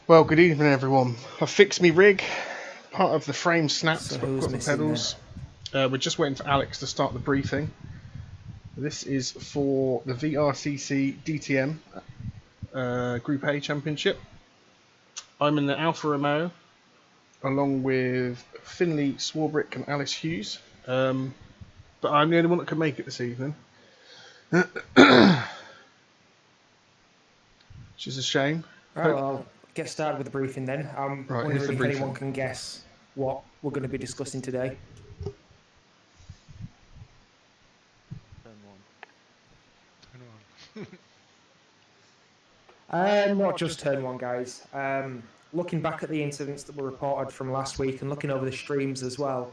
Well, good evening, everyone. I've fixed me rig. Part of the frame snapped, So but I've who's got the missing pedals. We're just waiting for Alex to start the briefing. This is for the VRCC DTM Group A Championship. I'm in the Alfa Romeo, along with Finley Swarbrick and Alice Hughes. But I'm the only one that can make it this evening. Which is a shame. Right, well, I'll get started with the briefing then. I'm Right, here's wondering the if briefing. anyone can guess what we're going to be discussing today. Turn one. Not just turn one, guys. Looking back at the incidents that were reported from last week and looking over the streams as well,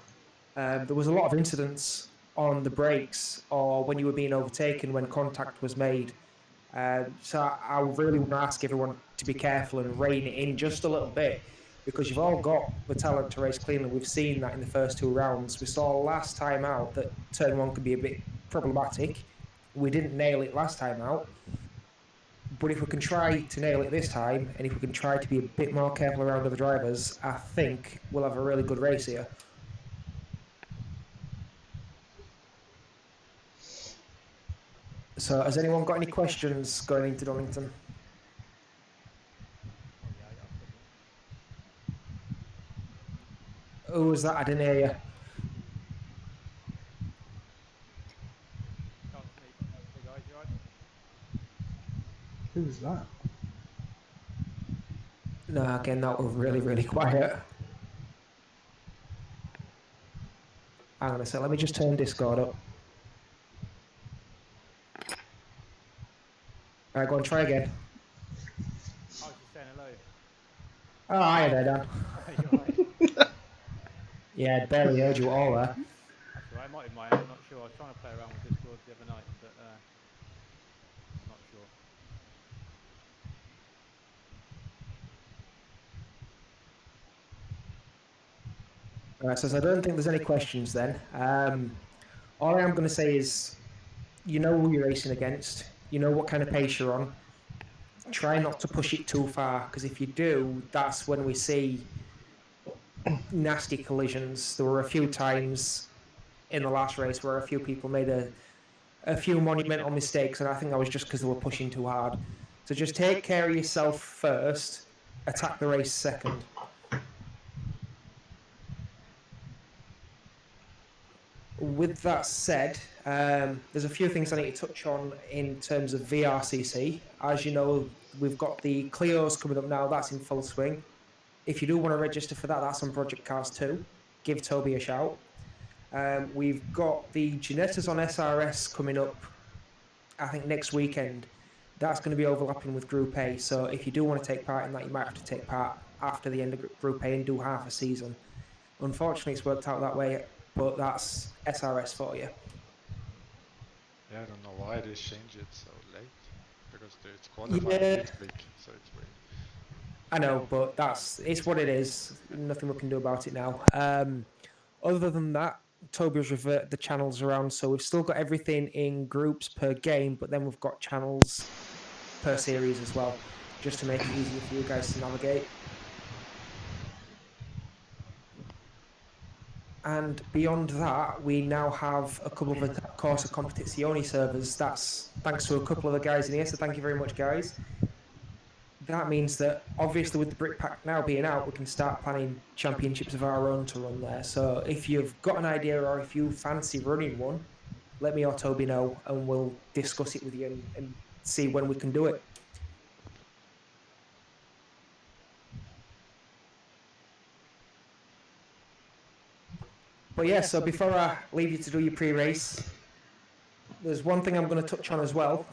there was a lot of incidents on the brakes or when you were being overtaken when contact was made. So I really want to ask everyone to be careful and rein it in just a little bit, because you've all got the talent to race cleanly. We've seen that in the first two rounds. We saw last time out that turn one could be a bit problematic. We didn't nail it last time out. But if we can try to nail it this time, and if we can try to be a bit more careful around other drivers, I think we'll have a really good race here. So has anyone got any questions going into Donington? Who was that? I didn't hear you. Who's that? No, again, that was really, really quiet. Hang on a sec, let me just turn Discord up. Alright, go on, try again. I was just saying hello. Oh, hiya there, Dan. You're right. Yeah, I barely heard you at all there. That's all right. I might have my own, not sure. I was trying to play around with Discord the other night, but not sure. Alright, so I don't think there's any questions then. All I am going to say is, you know who you're racing against, you know what kind of pace you're on. Try not to push it too far, because if you do, that's when we see nasty collisions. There were a few times in the last race where a few people made a few monumental mistakes, and I think that was just because they were pushing too hard. So just take care of yourself first, attack the race second. With that said, there's a few things I need to touch on in terms of VRCC. As you know, we've got the Clios coming up now, that's in full swing. If you do want to register for that, that's on Project Cars 2. Give Toby a shout. We've got the Ginettas on SRS coming up, I think next weekend. That's going to be overlapping with Group A, so if you do want to take part in that, you might have to take part after the end of Group A and do half a season. Unfortunately, it's worked out that way, but that's SRS for you. Yeah, I don't know why they changed it so late, because it's qualifying this week, so it's weird. I know, but it's what it is. Nothing we can do about it now. Other than that, Toby's reverted the channels around, so we've still got everything in groups per game, but then we've got channels per series as well, just to make it easier for you guys to navigate. And beyond that, we now have a couple of Corsa Competizione servers. That's thanks to a couple of the guys in here, so thank you very much, guys. That means that, obviously, with the brick pack now being out, we can start planning championships of our own to run there. So if you've got an idea or if you fancy running one, let me or Toby know, and we'll discuss it with you and see when we can do it. But yeah, so before I leave you to do your pre-race, there's one thing I'm going to touch on as well,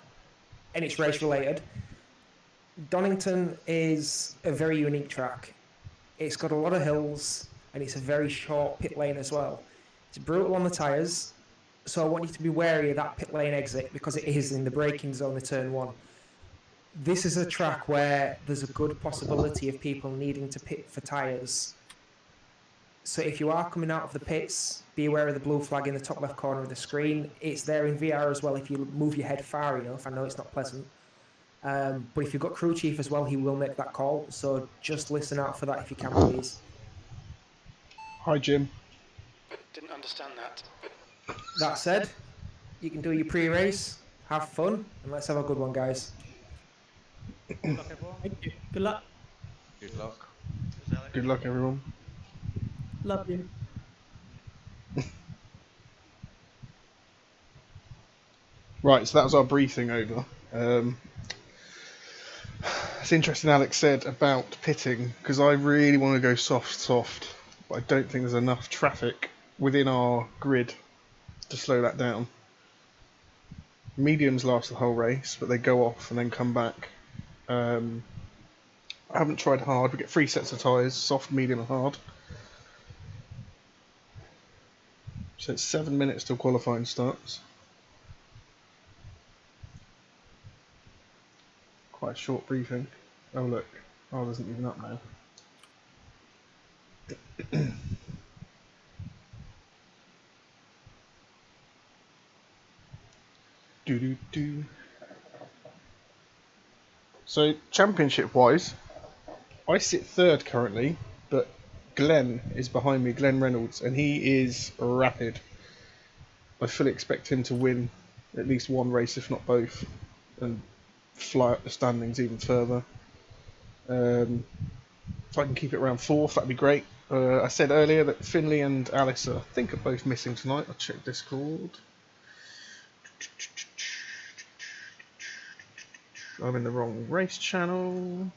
and it's race related. Donington is a very unique track. It's got a lot of hills, and it's a very short pit lane as well. It's brutal on the tyres, so I want you to be wary of that pit lane exit, because it is in the braking zone of turn one. This is a track where there's a good possibility of people needing to pit for tyres. So if you are coming out of the pits, be aware of the blue flag in the top left corner of the screen. It's there in VR as well if you move your head far enough. I know it's not pleasant. But if you've got crew chief as well, he will make that call. So just listen out for that if you can, please. Hi, Jim. Didn't understand that. That said, you can do your pre-race, have fun, and let's have a good one, guys. Good luck, everyone. Thank you. Good luck. Good luck. Good luck, everyone. Love you. Right, so that was our briefing over. It's interesting Alex said about pitting, because I really want to go soft, but I don't think there's enough traffic within our grid to slow that down. Mediums last the whole race, but they go off and then come back. I haven't tried hard. We get 3 sets of tyres, soft, medium and hard. So it's 7 minutes till qualifying starts. Quite a short briefing. Oh look, oh isn't even up now. Do. So championship wise, I sit third currently, but Glenn is behind me, Glenn Reynolds, and he is rapid. I fully expect him to win at least one race, if not both, and fly up the standings even further. If I can keep it around 4th, that'd be great. I said earlier that Finley and Alice I think are both missing tonight. I'll check Discord. I'm in the wrong race channel.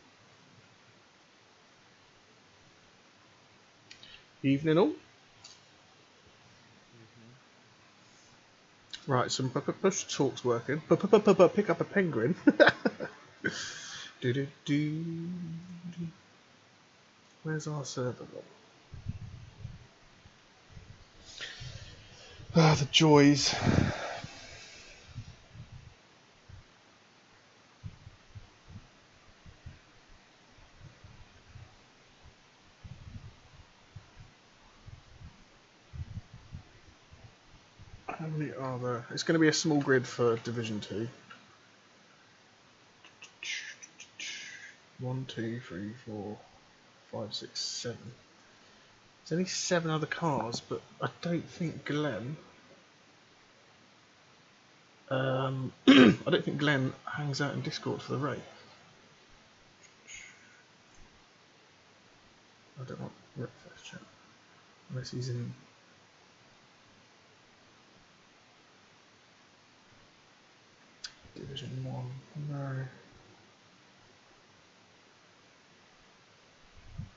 Evening all. Right, some push talk's working. Pick up a penguin. Where's our server? Ah, the joys. How many are there? It's going to be a small grid for Division 2. 1, 2, 3, 4, 5, 6, 7. There's only 7 other cars, but I don't think Glenn. I don't think Glenn hangs out in Discord for the race. I don't want breakfast chat unless he's in. Division 1, no.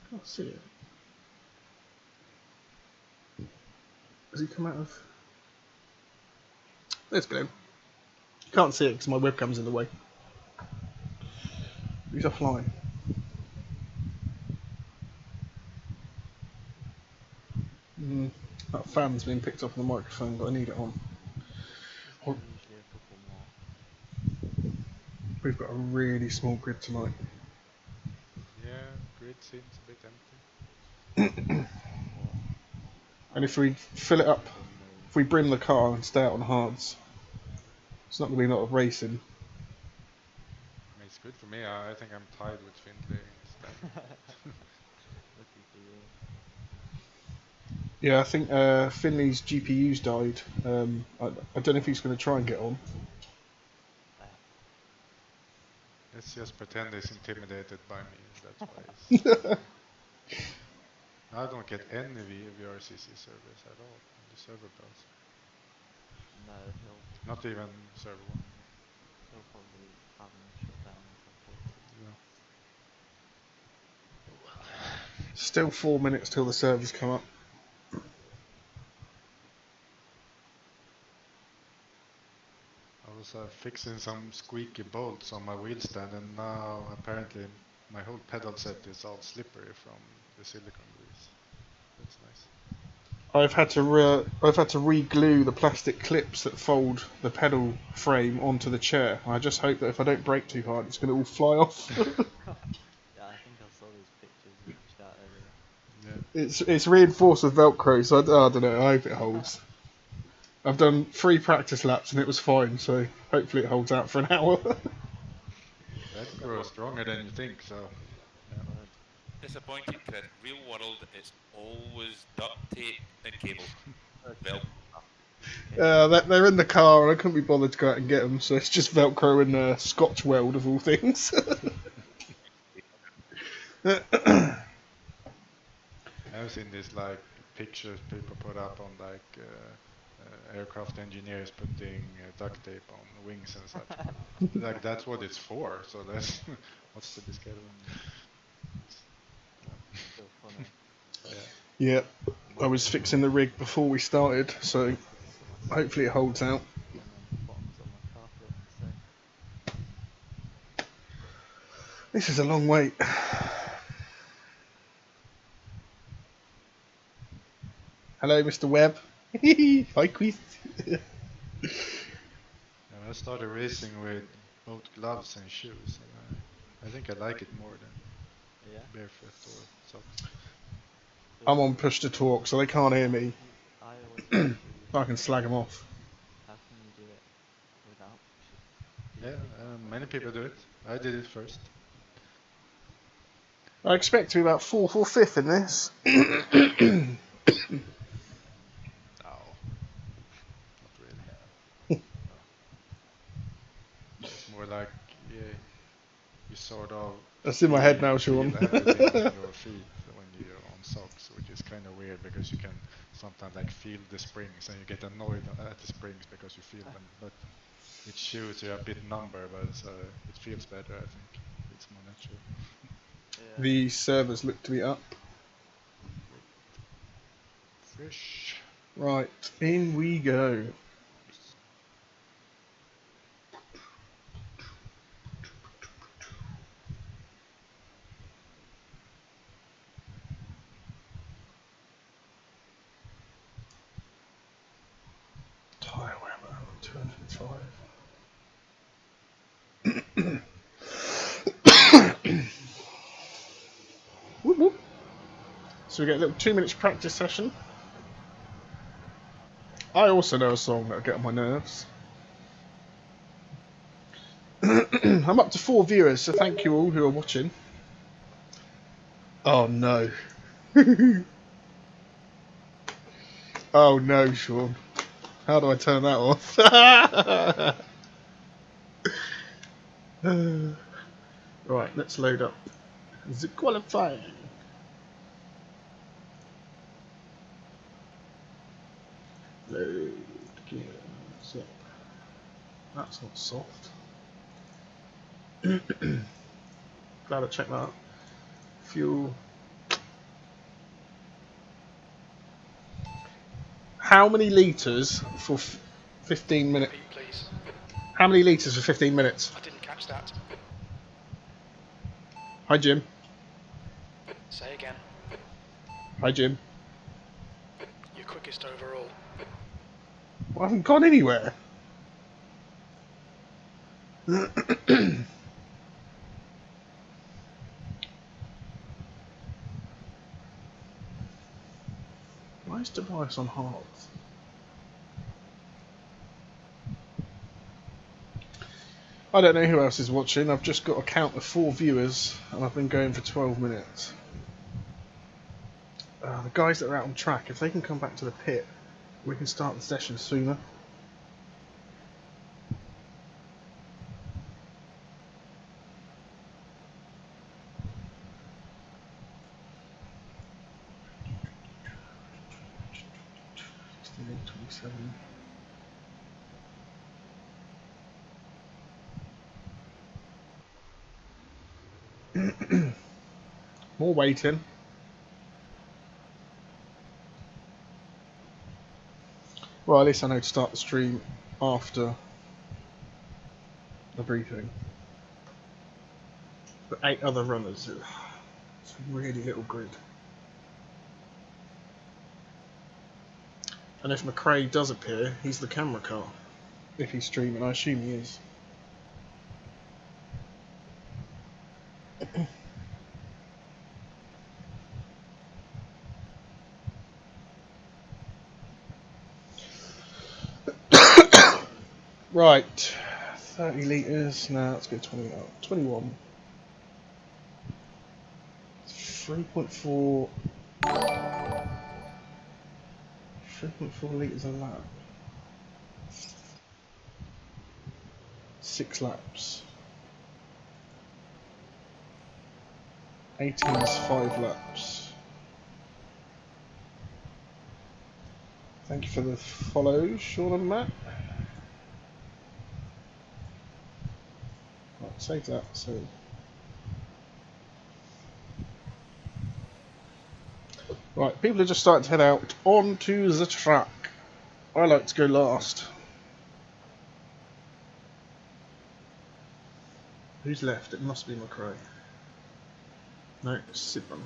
Can't see it. Has he come out of... There's Glenn. Can't see it because my webcam's in the way. He's offline. That fan's being picked up on the microphone, but I need it on. We've got a really small grid tonight. Yeah, grid seems a bit empty. And if we fill it up, if we bring the car and stay out on hards, it's not going to be a lot of racing. I mean, it's good for me. I think I'm tied with Findlay instead. Yeah, I think Finley's GPU's died. I don't know if he's going to try and get on. Let's just pretend he's intimidated by me. That's why he's... I don't get any VRCC service at all on the server browser. No, he'll Not even server 1. he'll probably have him shut down. Yeah. Still 4 minutes till the servers come up. I was fixing some squeaky bolts on my wheel stand, and now apparently my whole pedal set is all slippery from the silicone grease. That's nice. I've had to re-glue the plastic clips that fold the pedal frame onto the chair. I just hope that if I don't brake too hard, it's going to all fly off. Yeah, I think I saw these pictures in the chat earlier. Yeah. It's reinforced with Velcro, so I don't know. I hope it holds. I've done 3 practice laps and it was fine, so hopefully it holds out for an hour. That grows stronger than you think, so. Yeah. Disappointed, Chris. Real world, it's always duct tape and cable. Belt. They're in the car, and I couldn't be bothered to go out and get them, so it's just Velcro and Scotch weld of all things. I've seen these like pictures people put up on like aircraft engineers putting duct tape on wings and such. Like that's what it's for. So that's what's the disclaimer? So funny. Yeah, I was fixing the rig before we started, so Some of my hopefully it holds out. and then bottoms on my carpet. So This is a long wait. Hello, Mr. Webb. Hi, Queeth. And I started racing with both gloves and shoes, and I think I like it more than yeah. barefoot or socks. I'm on push to talk, so they can't hear me. I always wear shoes. I can slag them off. How can you do it without shoes? Yeah, many people do it. I did it first. I expect to be about 4th or 5th in this. No, not really. It's more like you sort of. That's in my head now, feel Sean. everything on your feet when you're on socks, which is kind of weird because you can sometimes like feel the springs and you get annoyed at the springs because you feel them. But with shoes you're a bit number, but it feels better. I think it's more natural. Yeah. The servers look to be up. Fresh. Right, in we go. Tyre Whammer, 205. Whoop, whoop. So we get a little 2 minutes practice session. I also know a song that'll get on my nerves. I'm up to 4 viewers, so thank you all who are watching. Oh no. Oh no, Sean. How do I turn that off? Right, let's load up the qualifying. Load gears up. That's not soft. Glad I checked that out. Fuel. How many litres for 15 minutes? Repeat, please. How many litres for 15 minutes? I didn't catch that. Hi, Jim. Say again. Hi, Jim. Your quickest overall. Well, I haven't gone anywhere. Why is device on hard? I don't know who else is watching. I've just got a count of 4 viewers and I've been going for 12 minutes. The guys that are out on track, if they can come back to the pit, we can start the session sooner. More waiting. Well, at least I know to start the stream after the briefing. But 8 other runners. It's a really little grid. And if McRae does appear, he's the camera car. If he's streaming, I assume he is. Right, 30 litres. Now let's go 20 now. 21. 3.4. 3.4 litres a lap. 6 laps. 18 is 5 laps. Thank you for the follow, Sean and Matt. Right, save that. So. Right, people are just starting to head out onto the track. I like to go last. Who's left? It must be McRae. No, Sidman.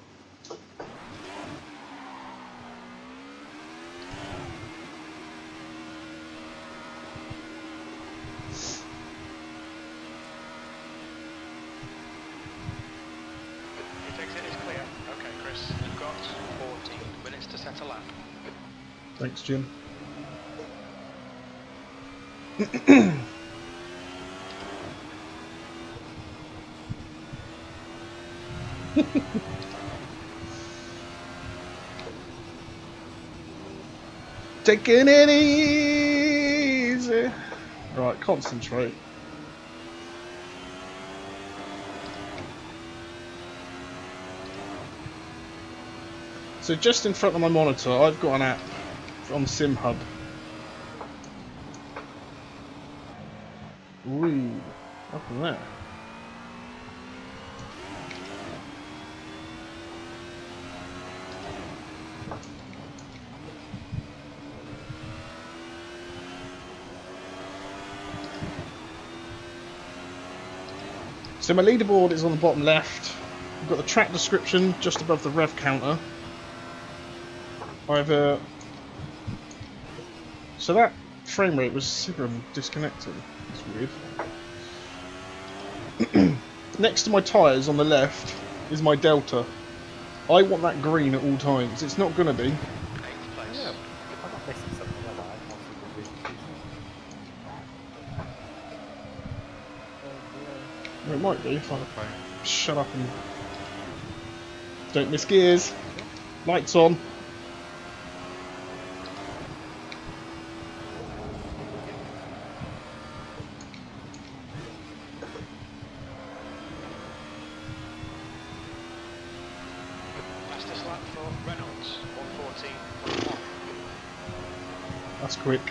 Your exit is clear. Okay, Chris, you've got 14 minutes to set a lap. Thanks, Jim. Taking it easy. Right, concentrate. So just in front of my monitor, I've got an app on SimHub. Ooh, up in there. So my leaderboard is on the bottom left. I've got the track description just above the rev counter. So that frame rate was super disconnected. That's weird. Next to my tyres on the left is my delta. I want that green at all times. It's not gonna be. 8th place. Yeah, I'm not missing something like that. I can't see the vision. Well, it might be if I shut up and don't miss gears. Lights on. Fastest lap for Reynolds, 1:14.1. That's quick.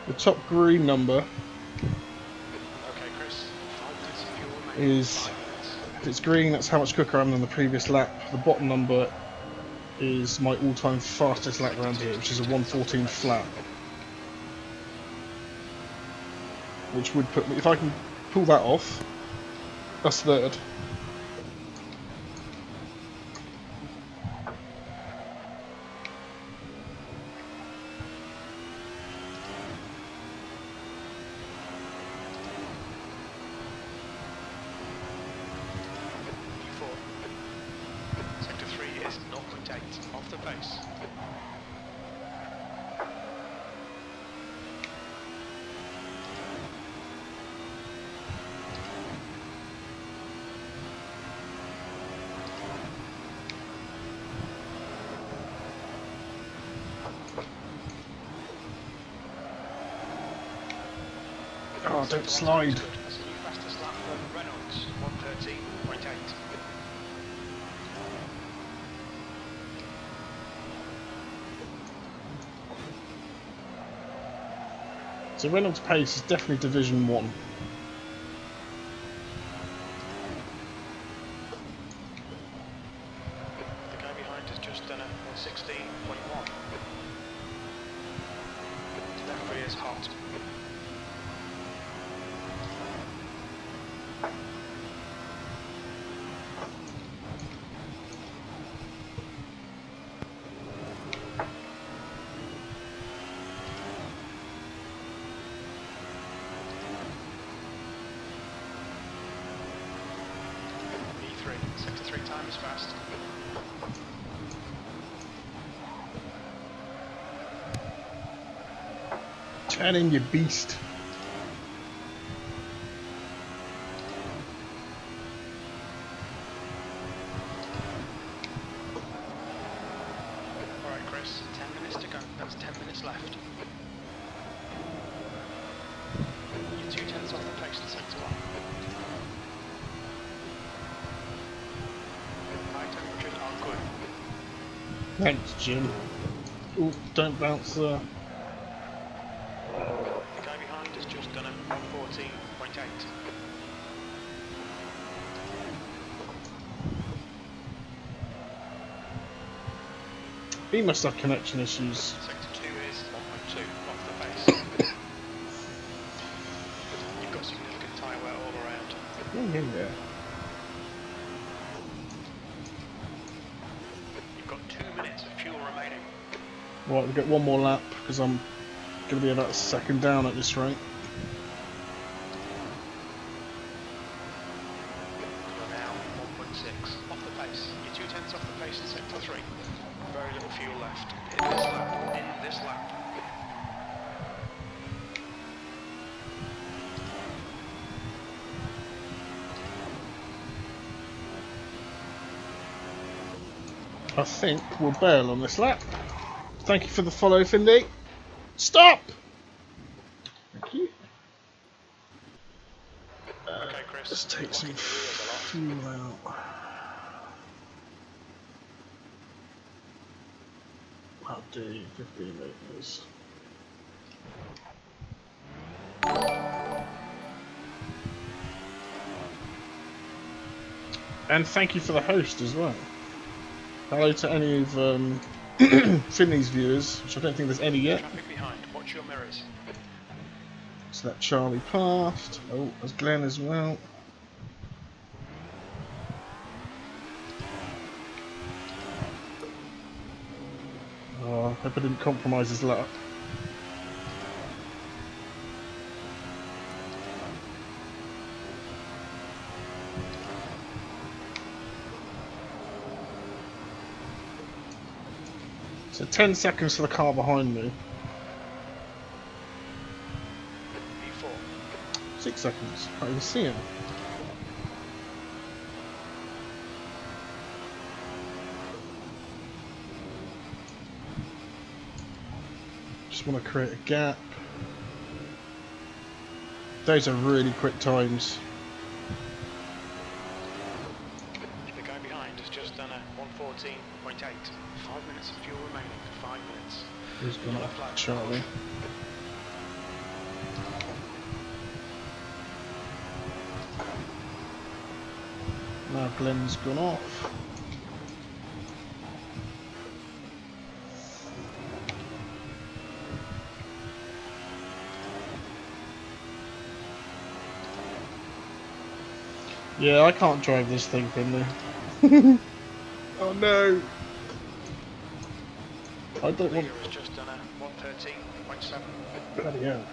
The top green number Okay, Chris, 5 minutes of fuel remaining. is, 5 minutes. if it's green, that's how much quicker I am than the previous lap. The bottom number is my all-time fastest lap around here, which is a 1:14 flat. Which would put me, if I can pull that off, that's third. P4. Sector 3 is 0.8 off the pace. Oh, don't slide. That's the new fastest lap for Reynolds, 1:13.8. So Reynolds' pace is definitely Division 1. The guy behind has just done a 1:16.1. Left rear is hot. E3, sector 3 time is fast. Turn in, you beast. Alright, Chris, 10 minutes to go. That's 10 minutes left. You're 2 tenths off the pace in sector 1. High temperatures are good. Thanks, Jim. Ooh, don't bounce there. The guy behind has just done a 114.8. He must have connection issues. Sector 2 is 1.2 off the pace. You've got significant tyre wear all around. Yeah. You've got 2 minutes of fuel remaining. Right, we'll get one more lap because I'm going to be about a second down at this rate. You're now 1.6 off the pace. You're 2 tenths off the pace in sector 3. Very little fuel left. In this lap. In this lap. I think we'll bail on this lap. Thank you for the follow, Finley. Stop! Thank you. Okay, Chris. Let's take some Locking the wheels a lot. fuel out. I'll do 15 litres. And thank you for the host as well. Hello to any of Finley's viewers, which I don't think there's any yet. Traffic behind. Watch your mirrors. So that Charlie passed. Oh, there's Glenn as well. Oh, I hope I didn't compromise his lap. So 10 seconds for the car behind me. V4. 6 seconds. Can't even see him. Just want to create a gap. Those are really quick times. The guy behind has just done a 114.8. 5 minutes of fuel remaining. 5 minutes. Who's gone Left lap. off? Charlie. Now Glenn's gone off. Yeah, I can't drive this thing, Finley. Oh no! I don't want. Leader has just done a 113.7. Bloody hell.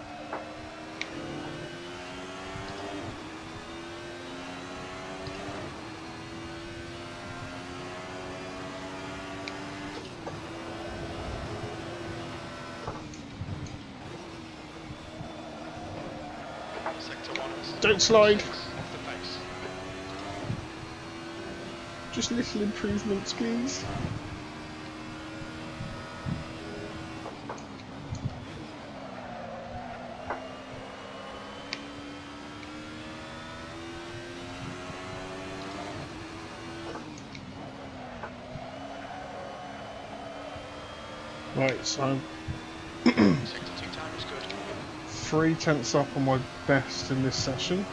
Sector 1 is Don't slide. off the pace. Just little improvements, please. Right, so I'm Sector 2 time is good. 3 tenths up on my best in this session.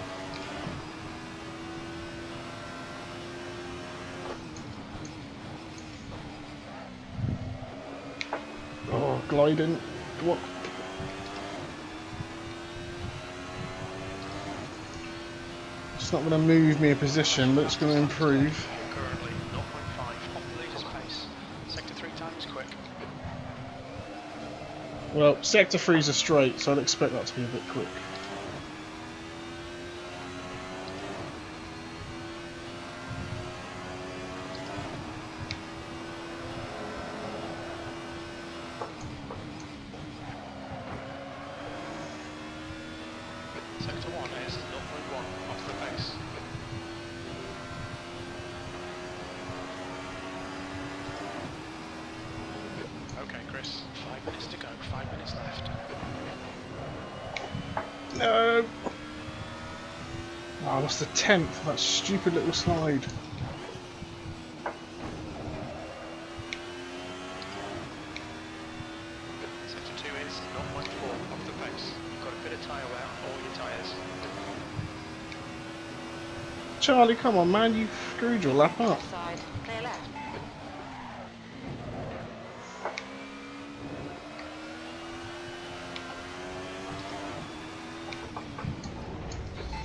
Oh, gliding. What? It's not going to move me a position, but it's going to improve. Currently 0.5 off the leader's pace. Sector 3 time is quick. Well, sector 3's a straight, so I'd expect that to be a bit quick. Chris. 5 minutes to go, 5 minutes left. No! Oh, I lost the 10th, that stupid little slide. Sector 2 is 0.4 off the pace. You've got a bit of tyre wear on all your tyres. Charlie, come on man, you screwed your lap up. Side, clear left.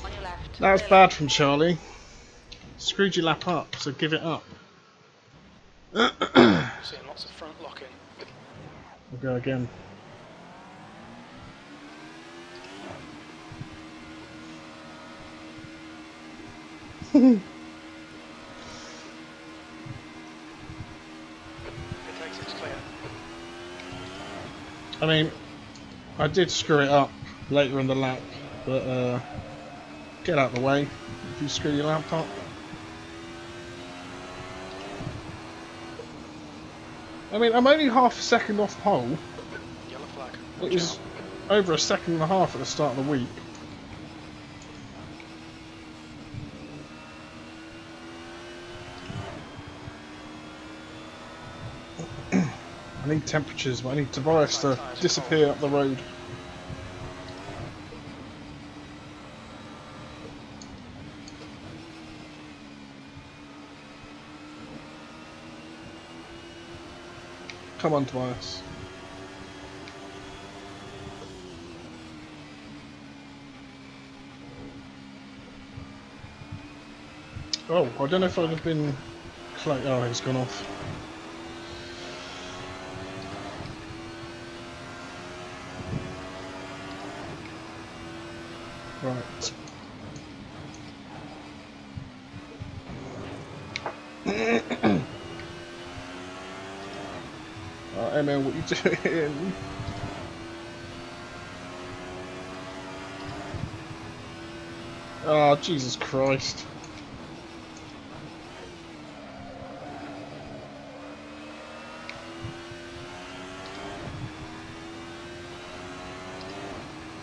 On your left. That was clear bad from Charlie. Screwed your lap up, so give it up. Seeing lots of front locking. We'll go again. It takes it's clear. I mean, I did screw it up later in the lap, but get out of the way if you screw your lap up. I mean, I'm only half a second off pole. Yellow flag. It was over a second and a half at the start of the week. I need temperatures, but I need Tobias to disappear up the road. Come on, Tobias. Oh, I don't know if I'd have been close. Oh, he's gone off. Right. Oh, Emil, what are you doing? Oh, Jesus Christ.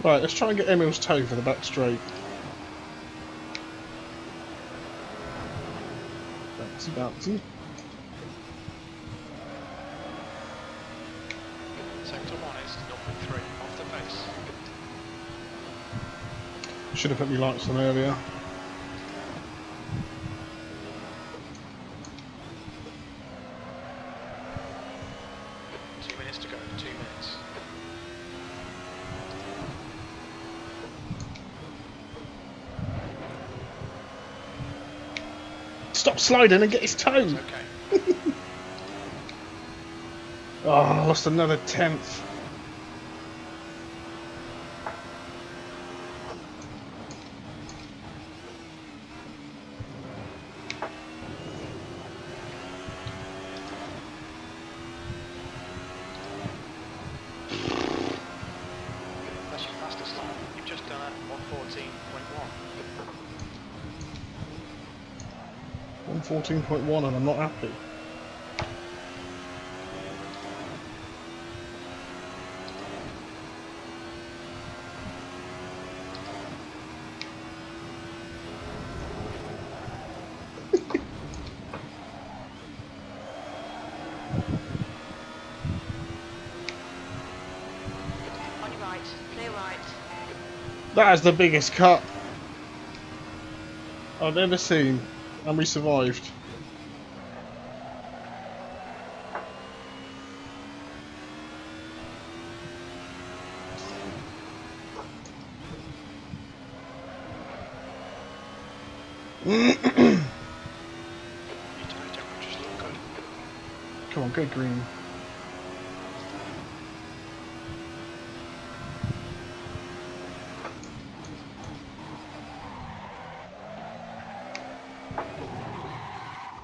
Right, let's try and get Emil's toe for the back straight. Bouncy, bouncy. Sector 1 is 0.3 off the pace. Should have put me lights on earlier. To go, 2 minutes. Stop sliding and get his toe! It's okay. Oh, I lost another 10th. That's your fastest lap. You've just done at 114.1. 114.1 and I'm not happy. On your right, clear right. That is the biggest cut I've ever seen, and we survived. Your tyre temperatures look good. Come on, go green.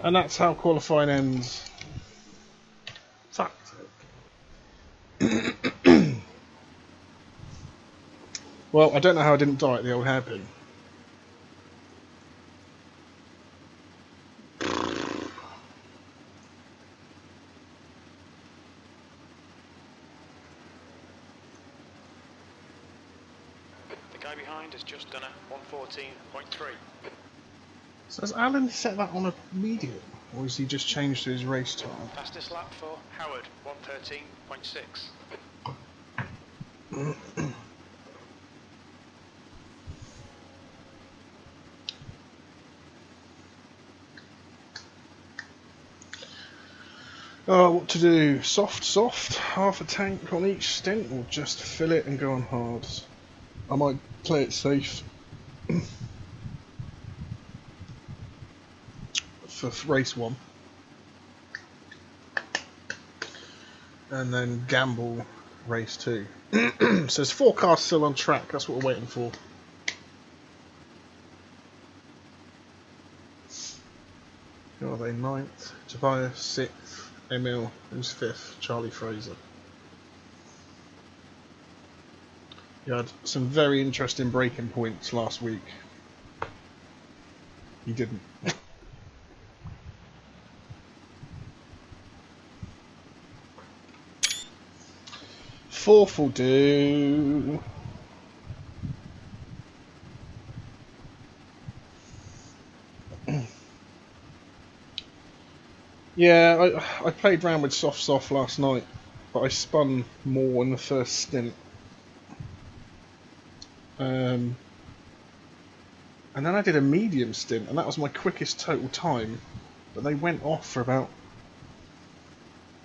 And that's how qualifying ends. Fuck. Well, I don't know how I didn't die at the old hairpin. The guy behind has just done a 114.3. So has Alan set that on a medium, or has he just changed to his race time? Fastest lap for Howard, 113.6. Oh, what to do? Soft, half a tank on each stint, or just fill it and go on hards? I might play it safe for race 1, and then gamble race 2. So it's 4 cars still on track, that's what we're waiting for. Who are they? 9th, Tobias 6th, Emil, who's 5th, Charlie Fraser. You had some very interesting breaking points last week. You didn't. Fourth will do. Yeah, I played around with soft last night, but I spun more in the first stint. And then I did a medium stint, and that was my quickest total time. But they went off for about,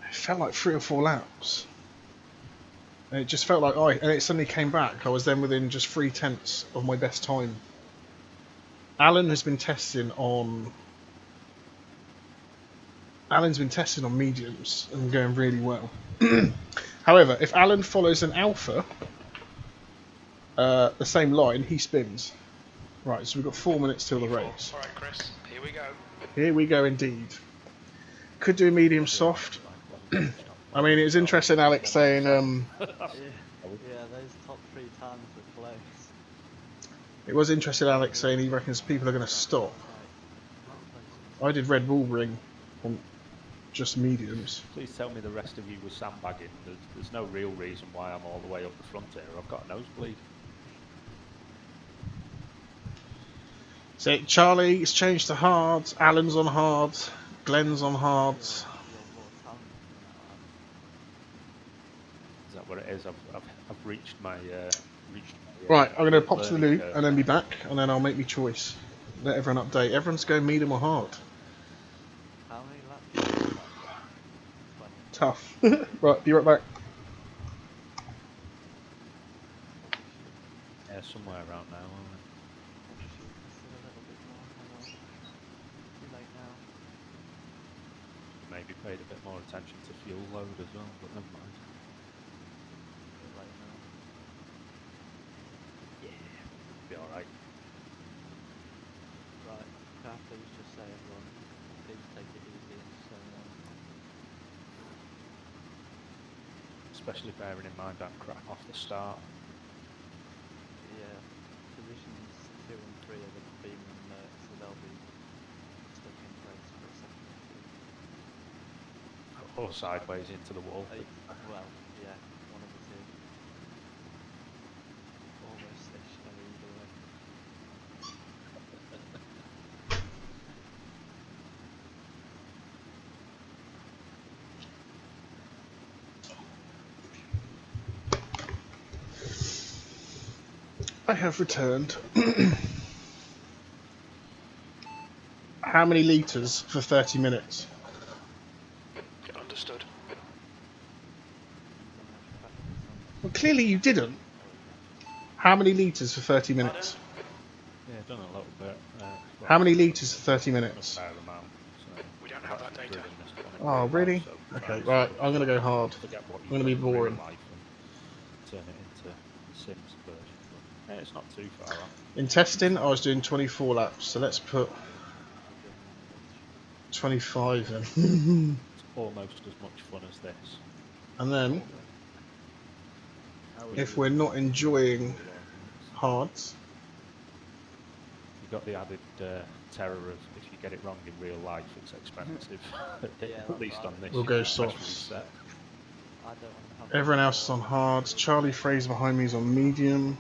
it felt like 3 or 4 laps. And it just felt like and it suddenly came back. I was then within just 3/10 of my best time. Alan has been testing on. Alan's been testing on mediums and going really well. However, if Alan follows an alpha, the same line, he spins. Right, so we've got 4 minutes till the race. Alright, Chris, here we go. Here we go indeed. Could do medium soft. I mean, it was interesting, Alex saying... Yeah, those top 3 times were close. It was interesting, Alex saying he reckons people are going to stop. I did Red Bull Ring on just mediums. Please tell me the rest of you were sandbagging. There's no real reason why I'm all the way up the front here. I've got a nosebleed. So Charlie's changed to hards, Alan's on hards, Glenn's on hards. Is that what it is? I've reached my Right, I'm going to pop to the loop and then be back, and then I'll make my choice. Let everyone update. Everyone's going medium or hard. How many laps? Tough. Right, be right back. Yeah, somewhere around now, aren't we? Maybe paid a bit more attention to fuel load as well, but never mind. Yeah, be alright. Right, can I please just say everyone, please take it easy and so on. Especially bearing in mind that crap off the start. Yeah, positions 2 and 3 are the beam and so they'll be stuck in place for a second or 2. Or sideways into the wall. Well, yeah, one of the 2. Almost stationary either way. I have returned. How many litres for 30 minutes? Understood. Well, clearly you didn't. How many litres for 30 minutes? Yeah, done a little bit. How many litres for 30ty minutes? A fair amount. So We don't have that data. Oh, really? Okay, right, I'm going to go hard. I'm going to be boring. Turn it into Sims version. But, yeah, it's not too far off. In testing, I was doing 24 laps, so let's put 25 in. It's almost as much fun as this. And then, if we're not enjoying hards, You've got the added terror of if you get it wrong in real life, it's expensive. At least on this. we'll go especially softs. set. I don't want to have Everyone else is on hards. Charlie Fraser behind me is on medium.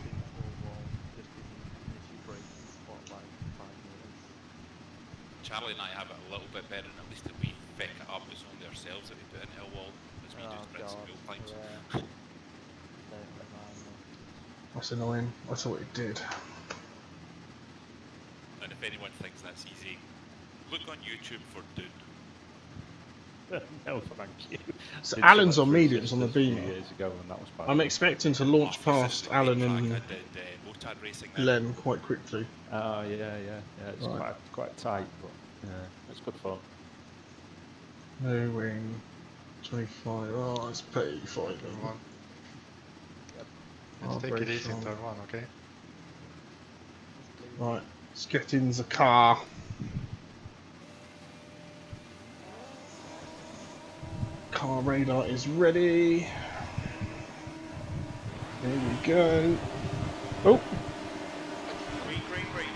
Charlie and I have it a little bit better, and at least if we pick it up, it's only ourselves that we put in hill wall, as we Oh, do spread some God, hill times. yeah. Don't remind me. That's annoying. I thought it did. And if anyone thinks that's easy, look on YouTube for Dune. No, thank you. So Did Alan's some on at Three mediums on the Sisters a few beamer. years ago, and that was bad. I'm expecting to launch Oh, past for Alan track, and I did Motard racing there. Glenn quite quickly. Oh yeah. It's Right. quite tight, but yeah, it's good fun. No wing. 25. Oh, it's P5. Turn 1. Let's take it easy in turn 1, okay? Right, let's get in the car. Car radar is ready. Here we go. Oh, Green, green, green.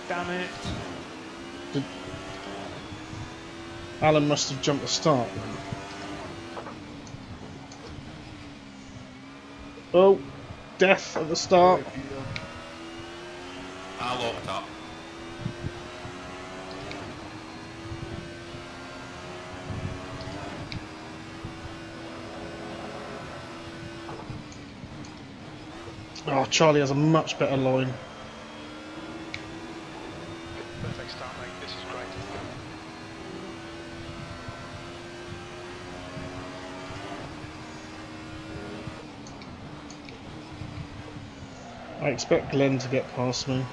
Damn it! Alan must have jumped the start then. Oh, death at the start. I locked up. Oh, Charlie has a much better line. Perfect start, mate. This is great. I expect Glenn to get past me.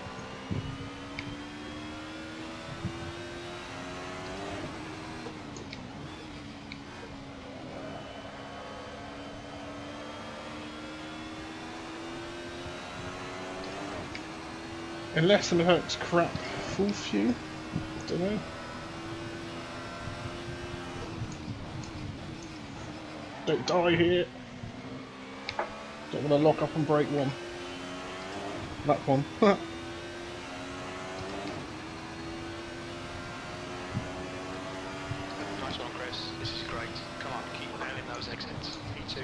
Unless the Leclerc's crap full few. Don't know. Don't die here. Don't want to lock up and break one. That one. Nice one, Chris. This is great. Come on, keep nailing those exits. P2.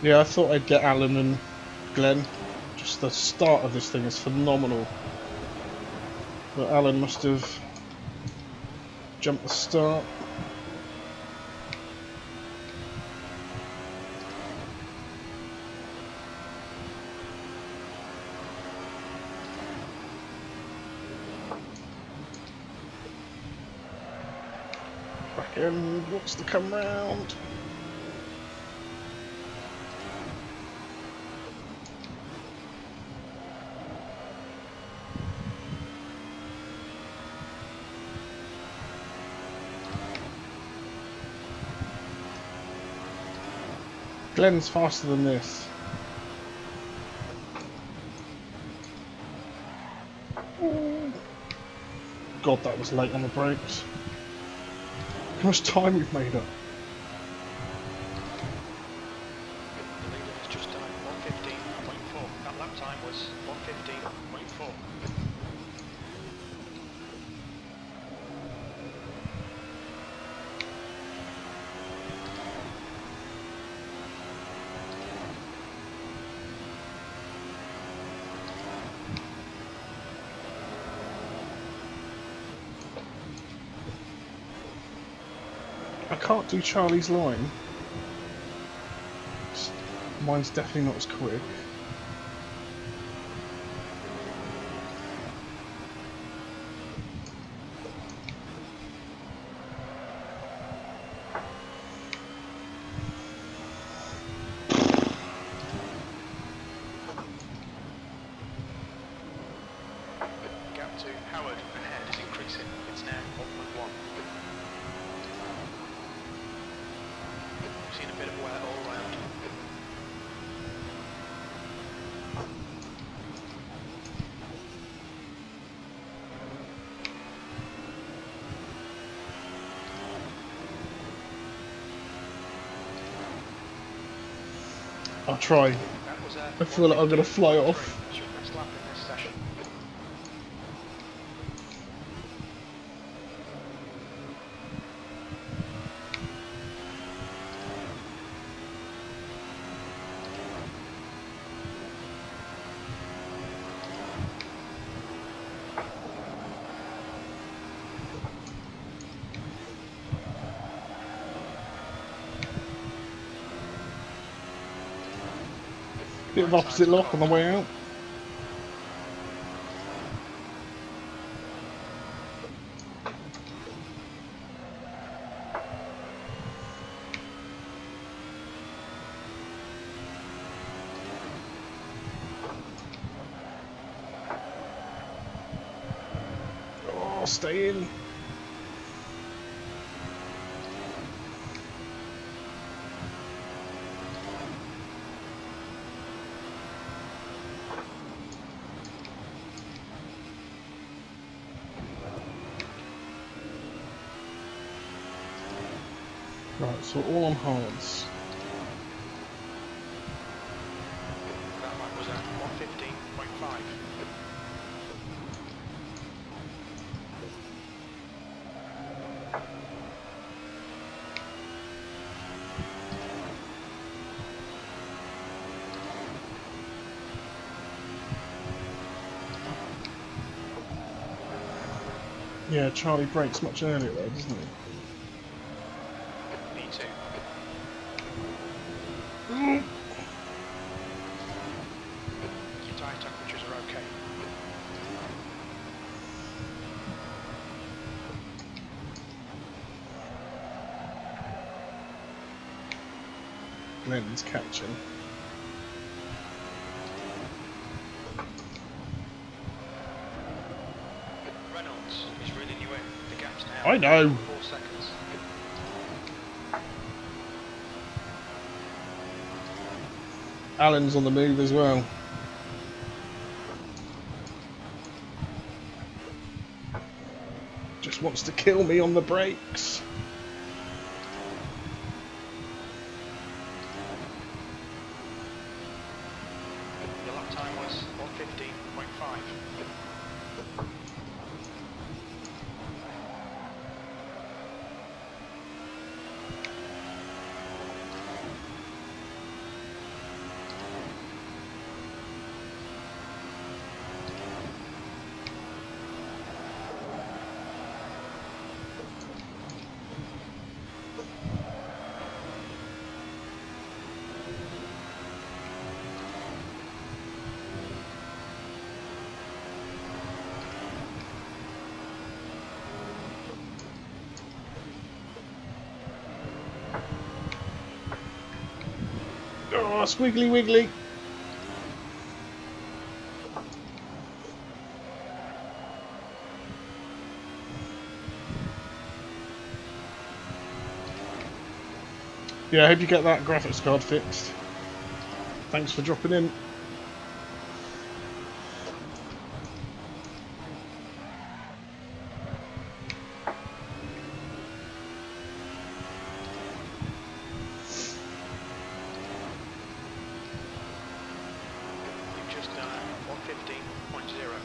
Yeah, I thought I'd get Alan and Glenn. Just the start of this thing is phenomenal. But Alan must have jumped the start. Back end wants to come round. Glenn's faster than this. Ooh. God, that was late on the brakes. How much time we've made up? The leader has just done 1:15.4. That lap time was 1:15.4. I can't do Charlie's line. Mine's definitely not as quick. The gap to Howard ahead is increasing. It's now 1.1. Seen a bit of wear all round. I'll try. That was I feel like I'm going to fly off. That's your best lap in this session. Bit of opposite lock on the way out. Oh, stay in. Right, so all on hards. That lap was at 1:15.5. Yeah, Charlie brakes much earlier though, doesn't he? P2. Your tyre temperatures are okay. Glenn's catching. Reynolds is reeling you in. The gap's now I know. 4 seconds. Alan's on the move as well. Just wants to kill me on the brakes. Your lap time was 1:15.5. Oh, squiggly wiggly. Yeah, I hope you get that graphics card fixed. Thanks for dropping in. You've just done a 1:15.0.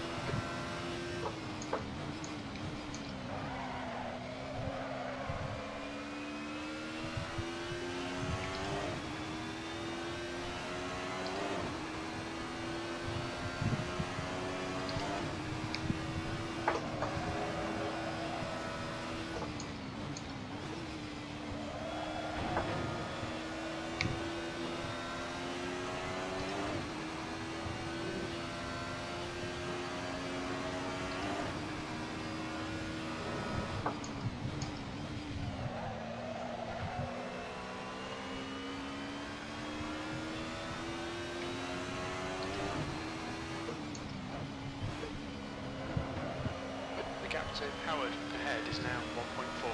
The gap to Howard ahead is now 1.4.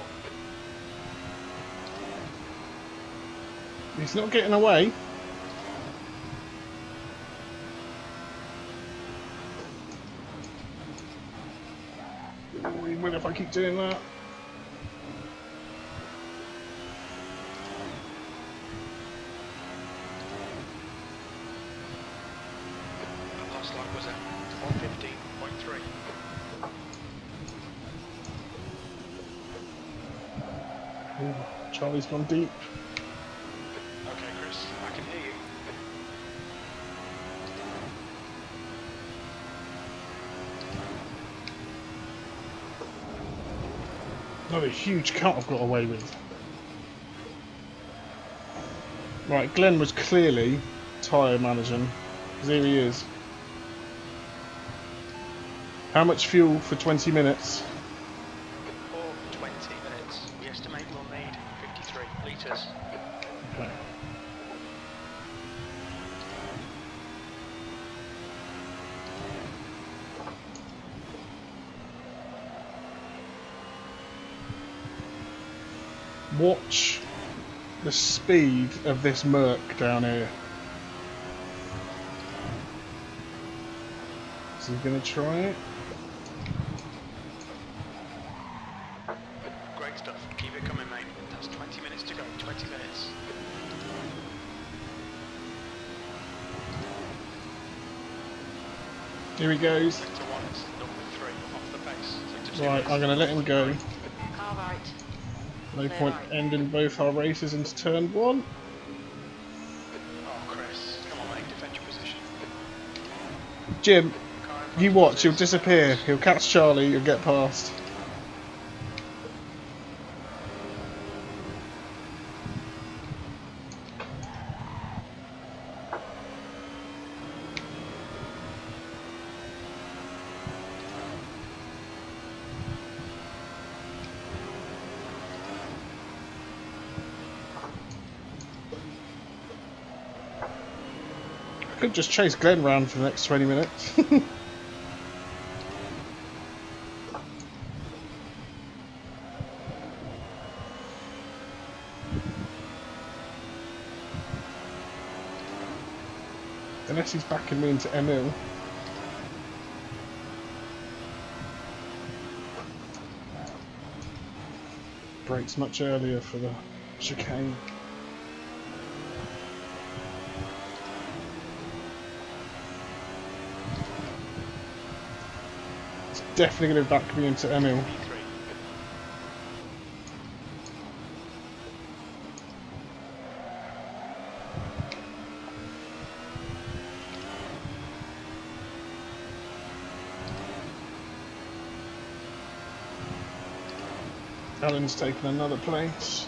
He's not getting away. Oh, he will if I keep doing that. The last lap was at 1:15.3. Ooh, Charlie's gone deep. Okay, Chris, I can hear you. Another huge cut I've got away with. Right, Glenn was clearly tyre managing. There he is. How much fuel for 20 minutes? For 20 minutes, we estimate we'll need 53 litres. Okay. Watch the speed of this Merc down here. Is he going to try it? Great stuff. Keep it coming, mate. That's 20 minutes to go. 20 minutes. Here he goes. Sector 1 is 0.3 off the pace. Sector 2 Right, I'm going to let him go. Car right. No point ending both our races into turn 1. Oh, Chris. Come on, mate. Defend your position. Jim, Car in front you of watch, us he'll is- disappear. He'll catch Charlie, he'll get past. I could just chase Glenn round for the next 20 minutes. Unless he's backing me into Emil. Brakes much earlier for the chicane. It's definitely going to back me into Emil. V3. Alan's taken another place.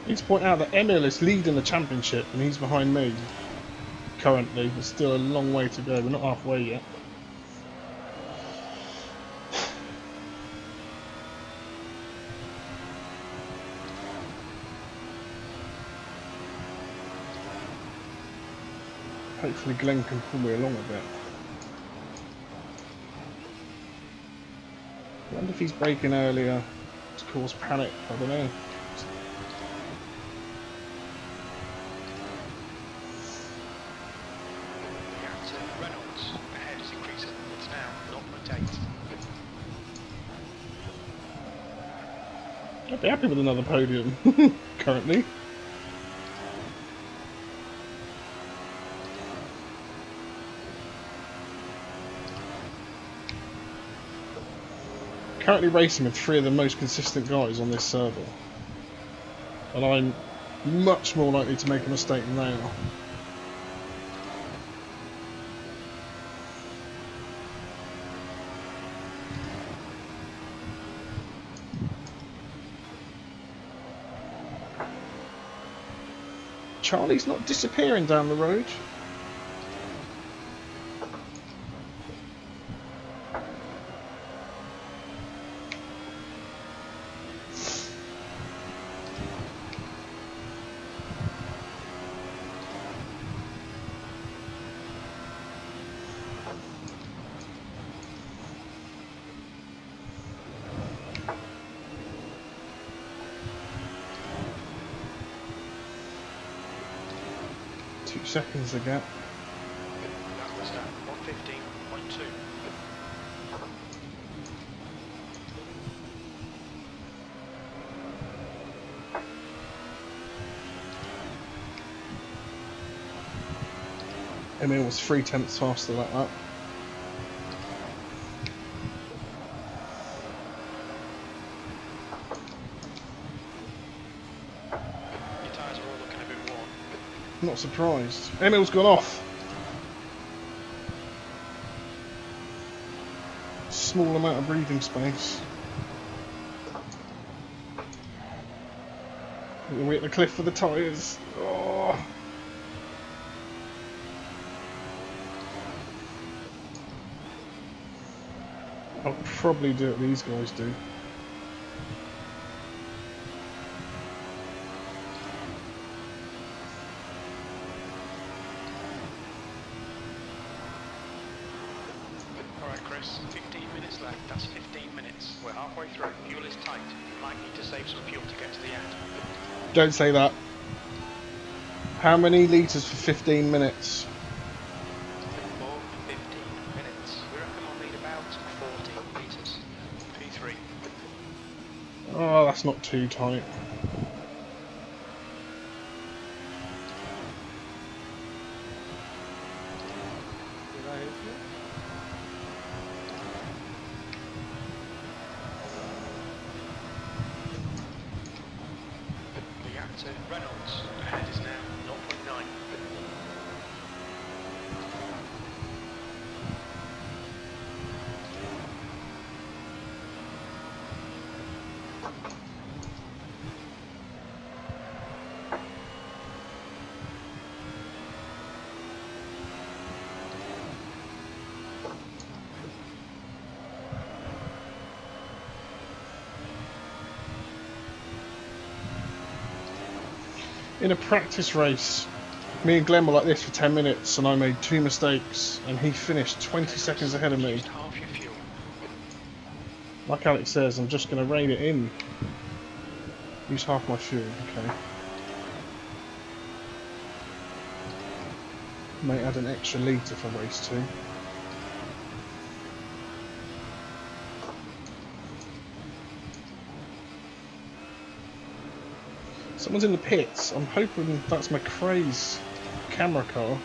I need to point out that Emil is leading the championship and he's behind me currently. There's still a long way to go, we're not halfway yet. Hopefully Glenn can pull me along a bit. I wonder if he's braking earlier to cause panic, I don't know. Reactor Reynolds. Ahead is increasing. It's now 0.8. I'd be happy with another podium, currently. Currently racing with 3 of the most consistent guys on this server. And I'm much more likely to make a mistake than they are. Charlie's not disappearing down the road. Seconds ago. That was 1:15.2. Emil was 3/10 faster like that. Not surprised. Emil's gone off. Small amount of breathing space. We're at the cliff for the tyres. Oh. I'll probably do what these guys do. Alright Chris, 15 minutes left, that's 15 minutes. We're halfway through, fuel is tight. You might need to save some fuel to get to the end. Don't say that. How many litres for 15 minutes? For 15 minutes. We reckon we'll need about 40 litres. P3. Oh, that's not too tight. Did I hit you? The gap to Reynolds ahead is now 0.9. In a practice race, me and Glenn were like this for 10 minutes and I made 2 mistakes and he finished 20 seconds ahead of me. Used half your fuel. Like Alex says, I'm just going to rein it in. Use half my fuel, okay. May add an extra litre for race 2. Someone's in the pits. I'm hoping that's McRae's camera car.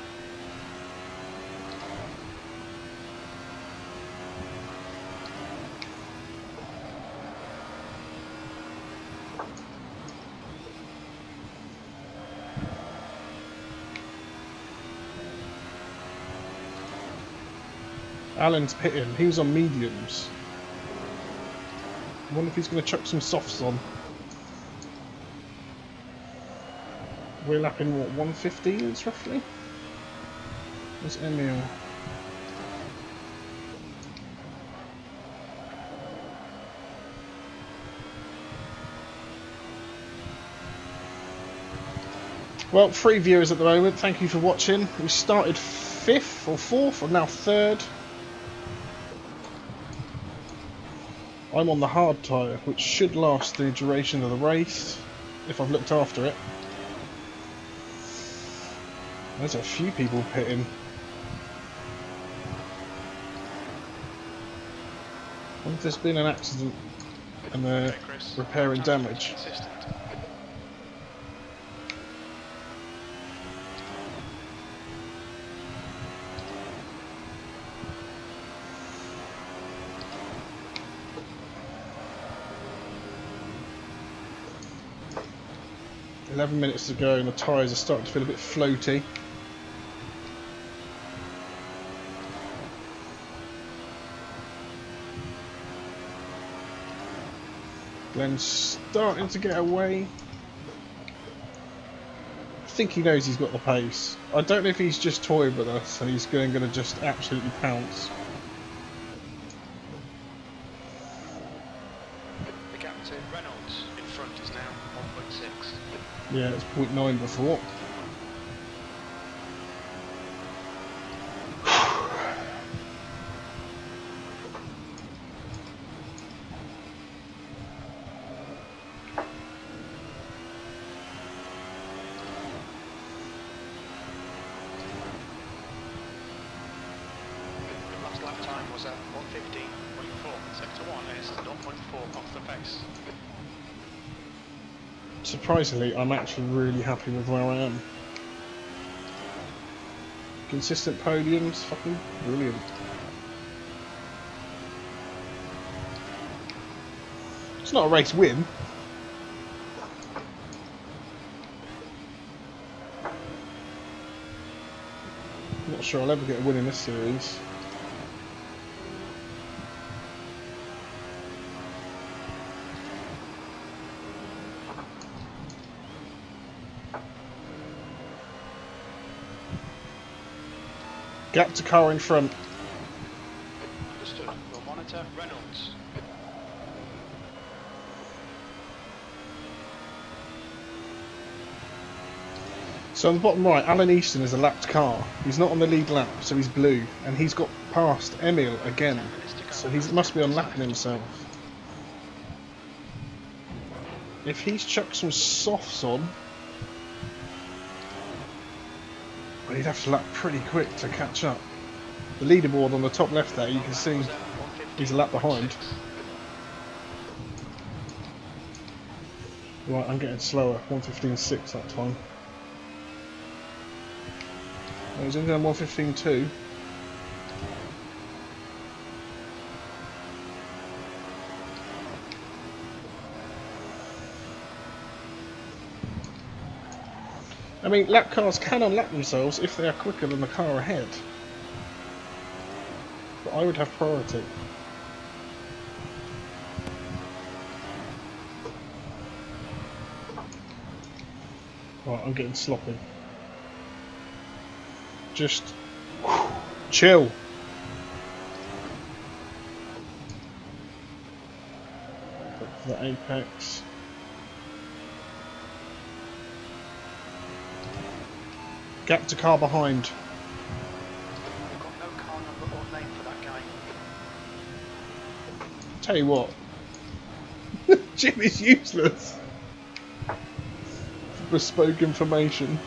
Alan's pitting. He was on mediums. I wonder if he's going to chuck some softs on. We're lapping what, 115s roughly? Where's Emil? Well, 3 viewers at the moment, thank you for watching. We started 5th or 4th, or now 3rd. I'm on the hard tyre, which should last the duration of the race, if I've looked after it. There's a few people pitting. I wonder if there's been an accident and they're repairing damage. Consistent. "11 minutes to go and the tyres are starting to feel a bit floaty. Glenn's starting to get away. I think he knows he's got the pace. I don't know if he's just toying with us and he's going to just absolutely pounce. The gap to Reynolds in front is now 1.6. Yeah, it's 0.9 before. Lap time was at 1:15.4. Sector 1 is 0.4 off the pace. Surprisingly, I'm actually really happy with where I am. Consistent podiums, fucking brilliant. It's not a race win. not sure I'll ever get a win in this series. Gap to car in front. Understood. We'll monitor Reynolds. So on the bottom right, Alan Easton is a lapped car. He's not on the lead lap, so he's blue, and he's got past Emil again. So he must be unlapping himself. If he's chucked some softs on, well, he'd have to lap pretty quick to catch up. The leaderboard on the top left there, you can see he's a lap behind. Right, I'm getting slower. 1:15.6 that time. I was in there 1:15.2. I mean, lap cars can unlap themselves if they are quicker than the car ahead. But I would have priority. Right, I'm getting sloppy. Just chill. Look for the apex. Gap to car behind. We've got no car number or name for that guy. Tell you what, Jim is useless. Bespoke information.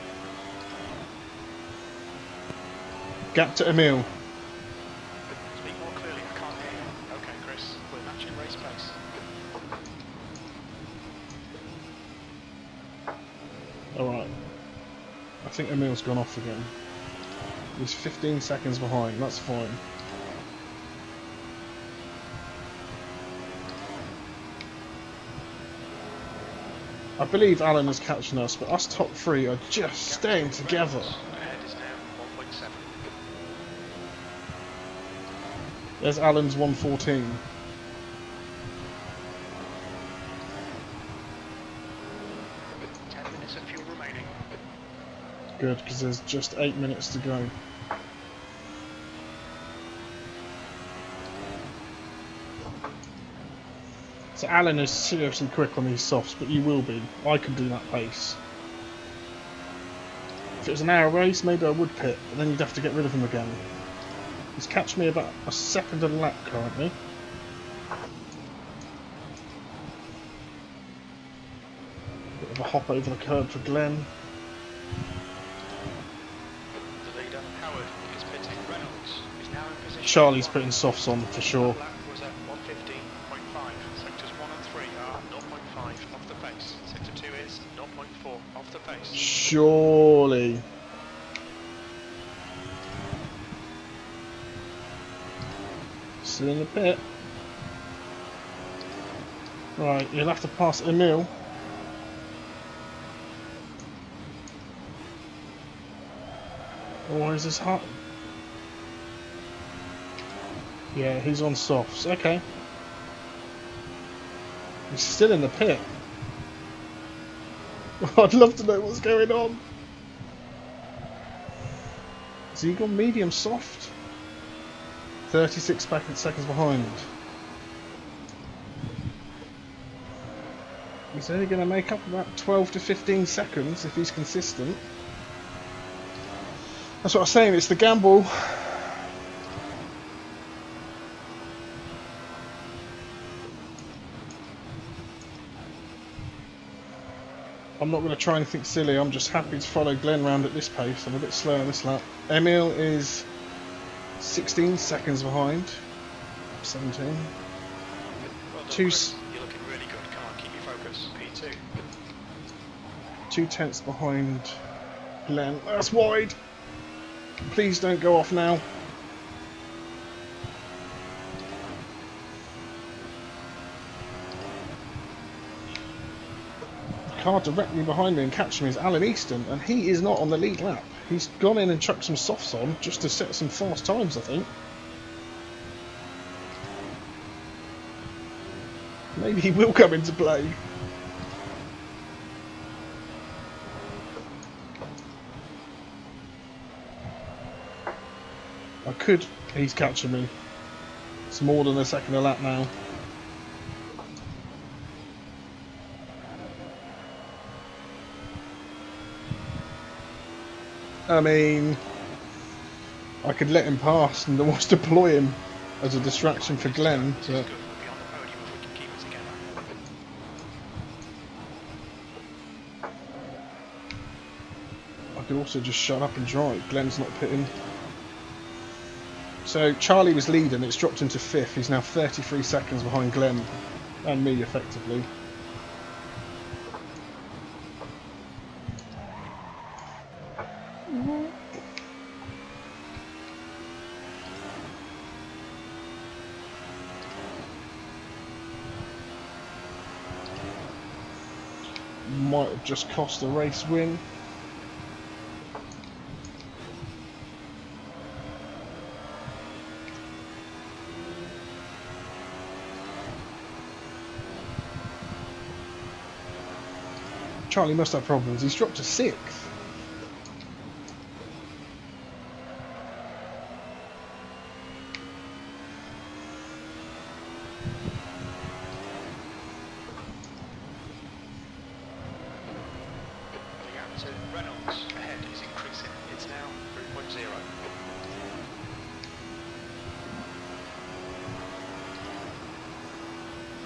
Gap to Emil. Speak more clearly, I can't hear you. Okay, Chris, we're matching race pace. Alright. I think Emil's gone off again. He's 15 seconds behind, that's fine. I believe Alan is catching us, but us top three are just staying together. Ahead is now 1.7. There's Alan's 1:14. 10 minutes of fuel remaining. Good, because there's just 8 minutes to go. So Alan is seriously quick on these softs, but you will be. I can do that pace. If it was an hour race, maybe I would pit, but then you'd have to get rid of him again. He's catched me about a second a lap currently. Bit of a hop over the curb for Glenn. The leader, Howard, is pitting. Reynolds is now in position. Charlie's putting softs on for sure. Lap was at 1:15.5. Sectors 1 and 3 are 0.5 off the pace. Sector 2 is 0.4 off the pace. Surely. Still in the pit. Right, you'll have to pass Emil. Or is this hot? Yeah, he's on softs. Okay. He's still in the pit. I'd love to know what's going on. Has he gone medium soft? 36 seconds behind. He's only going to make up about 12 to 15 seconds if he's consistent. That's what I'm saying, it's the gamble. I'm not going to try anything silly, I'm just happy to follow Glenn round at this pace. I'm a bit slow on this lap. Emil is 16 seconds behind. 17. Well done, Two, Chris. You're looking really good. Come on, keep your focus. P2. 2/10 behind Glenn. That's wide. Please don't go off now. The car directly behind me and catching me is Alan Easton, and he is not on the lead lap. He's gone in and chucked some softs on just to set some fast times, I think. Maybe he will come into play. I could... He's catching me. It's more than a second a lap now. I mean, I could let him pass and almost deploy him as a distraction for Glenn, but... I could also just shut up and drive. Glenn's not pitting. So Charlie was leading, it's dropped into 5th. He's now 33 seconds behind Glenn and me, effectively. Might have just cost a race win. Charlie must have problems. He's dropped to 6th. Reynolds ahead is increasing. It's now 3.0.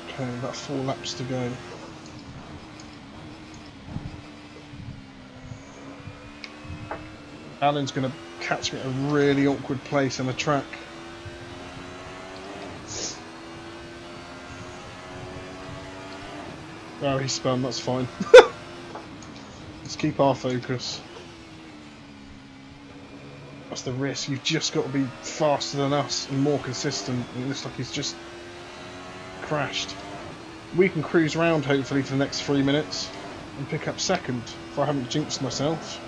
Okay, about 4 laps to go. Alan's going to catch me at a really awkward place on the track. Oh, he spun, that's fine. Let's keep our focus. That's the risk. You've just got to be faster than us and more consistent. It looks like he's just crashed. We can cruise around hopefully for the next 3 minutes and pick up 2nd if I haven't jinxed myself.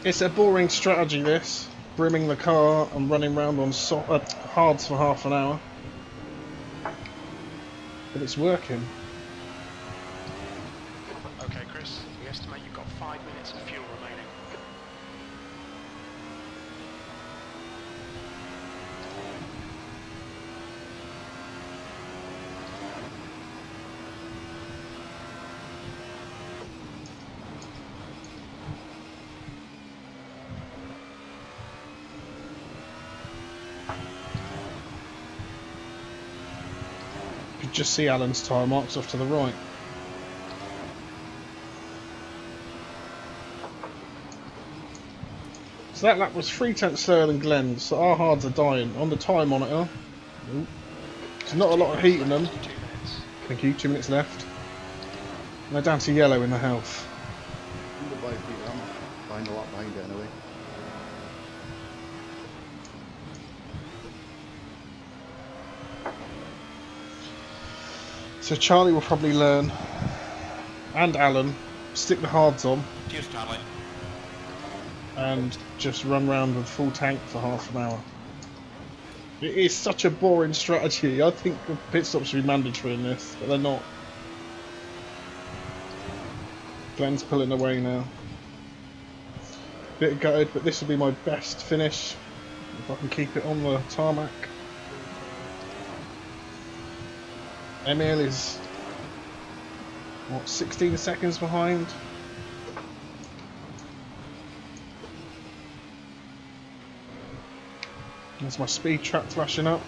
It's a boring strategy, this. Brimming the car and running around on hards for half an hour. But it's working. Okay, Chris, we estimate you've got 5 minutes of fuel remaining. You can just see Alan's tyre marks off to the right. So that lap was 3/10 slower than Glenn's, so our hards are dying. On the tyre monitor, there's not a lot of heat in them. 2 minutes. Thank you, 2 minutes left. And they're down to yellow in the health. I'm behind a lot behind it anyway. So Charlie will probably learn, and Alan, stick the hards on. Cheers, Charlie. And just run round with full tank for half an hour. It is such a boring strategy. I think the pit stops should be mandatory in this, but they're not. Glenn's pulling away now. Bit gutted, but this will be my best finish if I can keep it on the tarmac. Emil is, what, 16 seconds behind? There's my speed trap flashing up.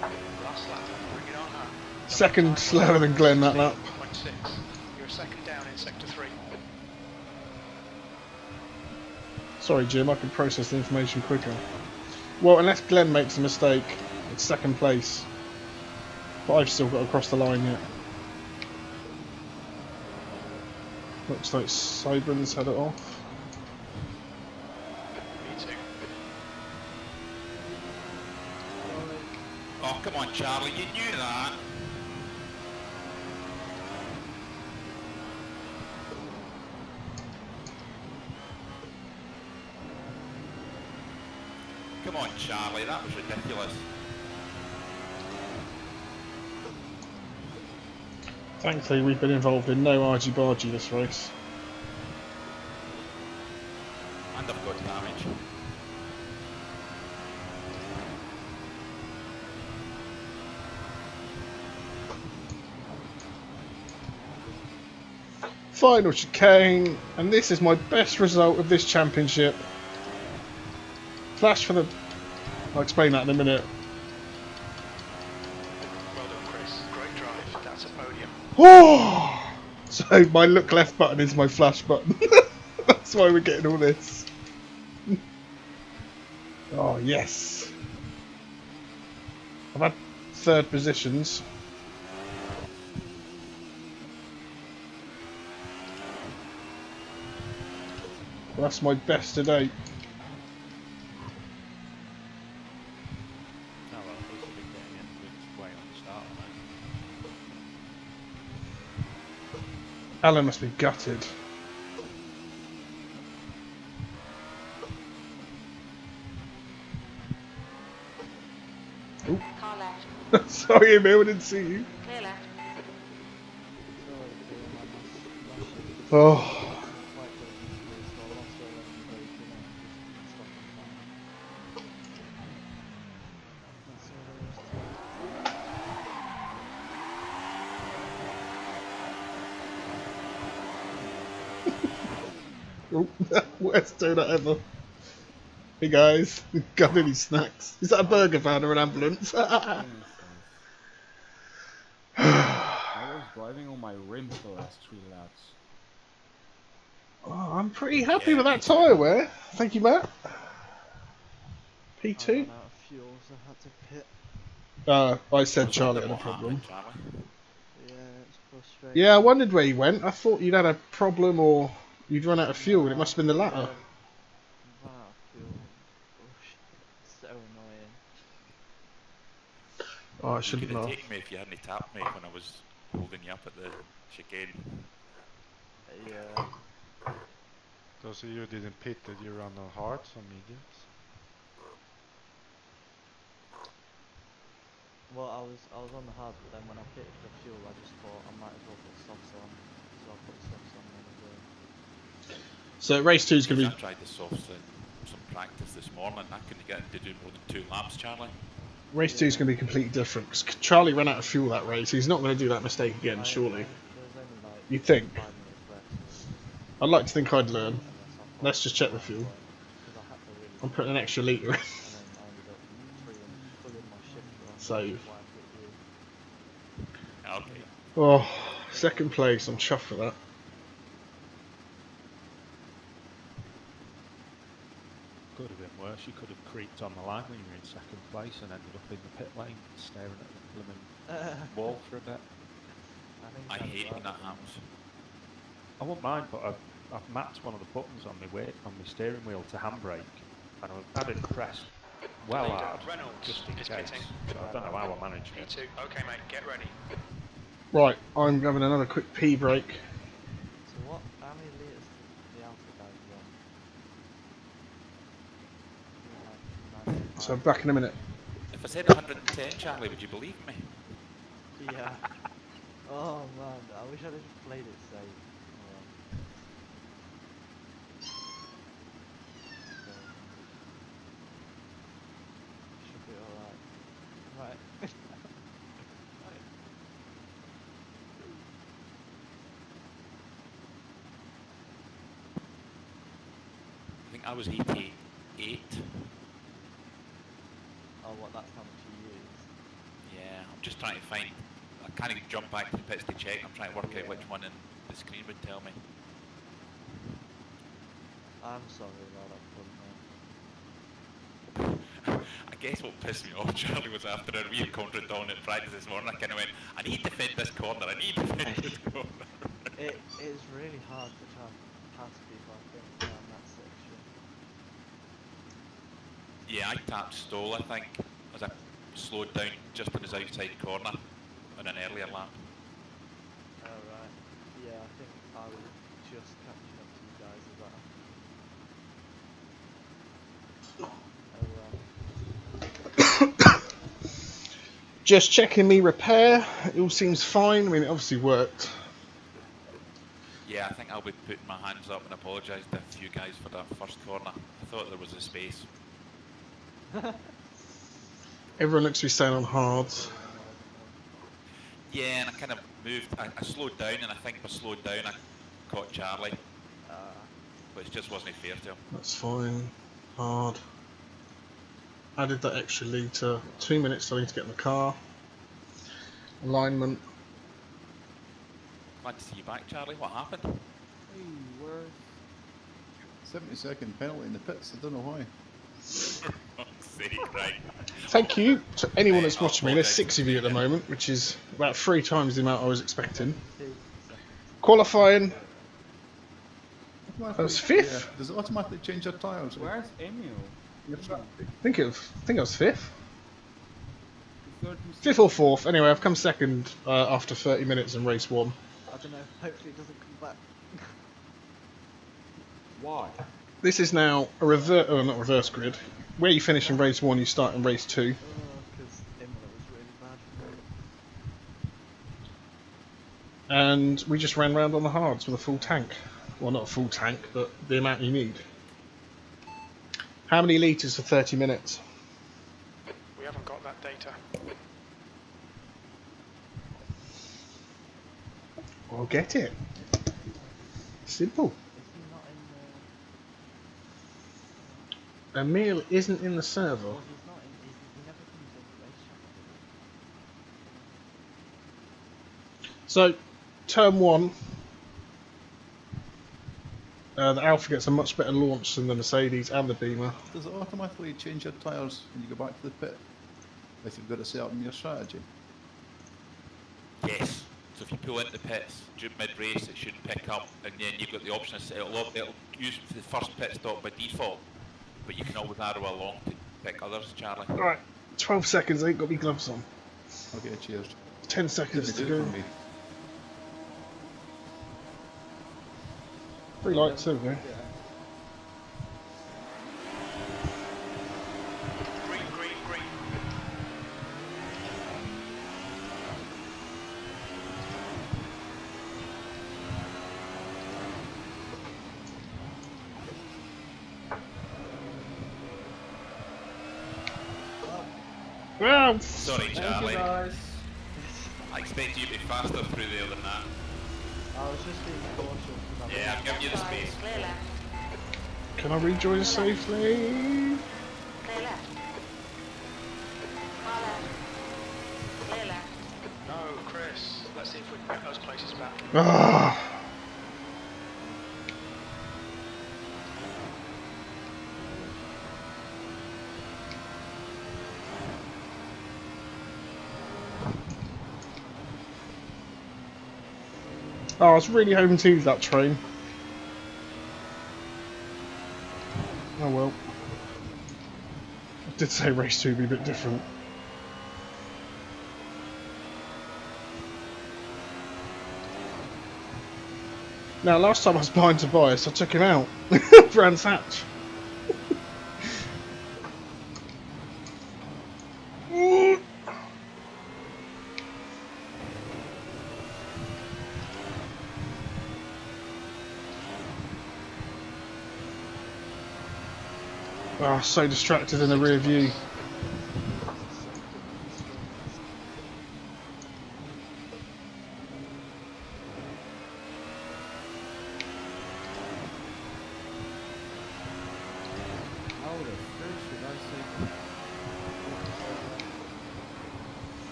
Last lap, bring it on home. 2nd slower than Glenn that lap. 0.6. You're a 2nd down in sector 3. Sorry Jim, I can process the information quicker. Well, unless Glenn makes a mistake, it's 2nd place. But I've still got to cross the line yet. Looks like Cybran's had it off. Me too. Oh, come on, Charlie, you knew that. Come on, Charlie, that was ridiculous. Thankfully, we've been involved in no argy-bargy this race. And I've got damage. Final chicane, and this is my best result of this championship. Flash for the... I'll explain that in a minute. Well done, Chris. Great drive. That's a podium. Oh! So my look left button is my flash button. That's why we're getting all this. Oh, yes. I've had third positions. That's my best to date. Oh well, at least I've been getting in with way on the start, Alan must be gutted. Ooh. Car left. Sorry, Emil, I didn't see you. Clear left. Oh. Oh, worst donut ever. Hey guys, got any snacks? Is that a burger van or an ambulance? I was driving on my rims the last 3 laps. Oh, I'm pretty happy with that tyre wear. Thank you, Matt. P2? I ran out of fuel, so I had to pit. I said Charlie had a problem. Yeah, it's frustrating. Yeah, I wondered where you went. I thought you'd had a problem or you'd run out of fuel, and it must have been the latter. Ran out of fuel. Oh, shit. So annoying. Oh, I You shouldn't could have laugh. taken me if you hadn't tapped me when I was holding you up at the chicane. Yeah. Those of you who didn't pit, did you run on hards or mediums? Well, I was on the hard, but then when I pitted for fuel, I just thought I might as well put softs on. So I put softs on then as well. So race 2 is going to I be... tried the softs in some practice this morning. I couldn't get to do more than 2 laps, Charlie. Race 2 is going to be completely different, because Charlie ran out of fuel that race. He's not going to do that mistake again, surely. You think? I'd like to think I'd learn. Let's just check the fuel. I'm putting an extra litre in. Save. Okay. Oh, second place. I'm chuffed for that. Could have been worse. You could have creeped on the line when you were in second place and ended up in the pit lane staring at the blooming wall for a bit. I hate when that happens. I won't mind, but I've mapped one of the buttons on my steering wheel to handbrake, and I've had it pressed well Leader, hard, Reynolds just in is case. pitting. So I don't know how I managed it. P2. Okay, mate, get ready. Right, I'm having another quick pee break. So what? How many litres did the Alpha guys run? So I'm back in a minute. If I said 110, Charlie, would you believe me? Yeah. Oh man, I wish I'd have played it safe. Should be alright. Right. I think I was 88. Oh, what? That's how much you use. Yeah, I'm just trying to find. I can't even jump back to the pits to check. I'm trying to work out which one in the screen would tell me. I'm sorry about that, I guess what pissed me off, Charlie, was after a rear contra down in practice this morning. I kind of went, I need to defend this corner. I need to defend this corner. It is really hard to try and pass people, I think, around that section. Yeah, I tapped stall, I think, as I slowed down just in his outside corner in an earlier lap. Oh, right. Yeah, I think I was just catching up to you guys as that happened. Oh, well. Just checking me repair. It all seems fine. I mean, it obviously worked. Yeah, I think I'll be putting my hands up and apologise to a few guys for that first corner. I thought there was a space. Everyone looks to be staying on hards. Yeah, and I kind of moved. I slowed down, and I think by slowing down, I caught Charlie. But it just wasn't fair to him. That's fine. Hard. Added that extra lead to 2 minutes, so I need to get in the car. Alignment. Glad to see you back, Charlie. What happened? Hey, we're 70-second penalty in the pits. I don't know why. For fuck's sake, right. Thank you to anyone that's watching me. There's 6 of you at the moment, which is about 3 times the amount I was expecting. Qualifying. That was 5th. Yeah. Does it automatically change your tyres? Where's Emil? I think I was 5th. 5th or 4th. Anyway, I've come 2nd after 30 minutes in race 1. I don't know, hopefully it doesn't come back. Why? This is now a not reverse grid. Where you finish in race 1, you start in race 2. Because Imola was really bad for me. And we just ran round on the hards with a full tank. Well, not a full tank, but the amount you need. How many litres for 30 minutes? We haven't got that data. I'll get it. Simple. Emil isn't in the server. Well, he's not in, he never comes in race chat. So, turn 1, the Alpha gets a much better launch than the Mercedes and the Beamer. Does it automatically change your tyres when you go back to the pit? If you've got it set up in your strategy? Yes. So if you pull into the pits mid-race, it should pick up, and then you've got the option of it'll use the first pit stop by default, but you can always arrow along to pick others, Charlie. Alright, 12 seconds, I ain't got my gloves on. Okay, cheers. 10 seconds to go. 3 lights, there we go. Green, green, green. Well, sorry, Charlie. I expect you to be faster through there than that. I was just being cautious. Yeah, I'm giving you the space. Can I rejoin safely? Clear left. Far left. Clear left. No, Chris. Let's see if we can get those places back. Ah. Oh, I was really hoping to use that train. Oh well. I did say race 2 would be a bit different. Now, last time I was behind Tobias, I took him out. Brands Hatch. Oh, so distracted in the rear view. How the frick should I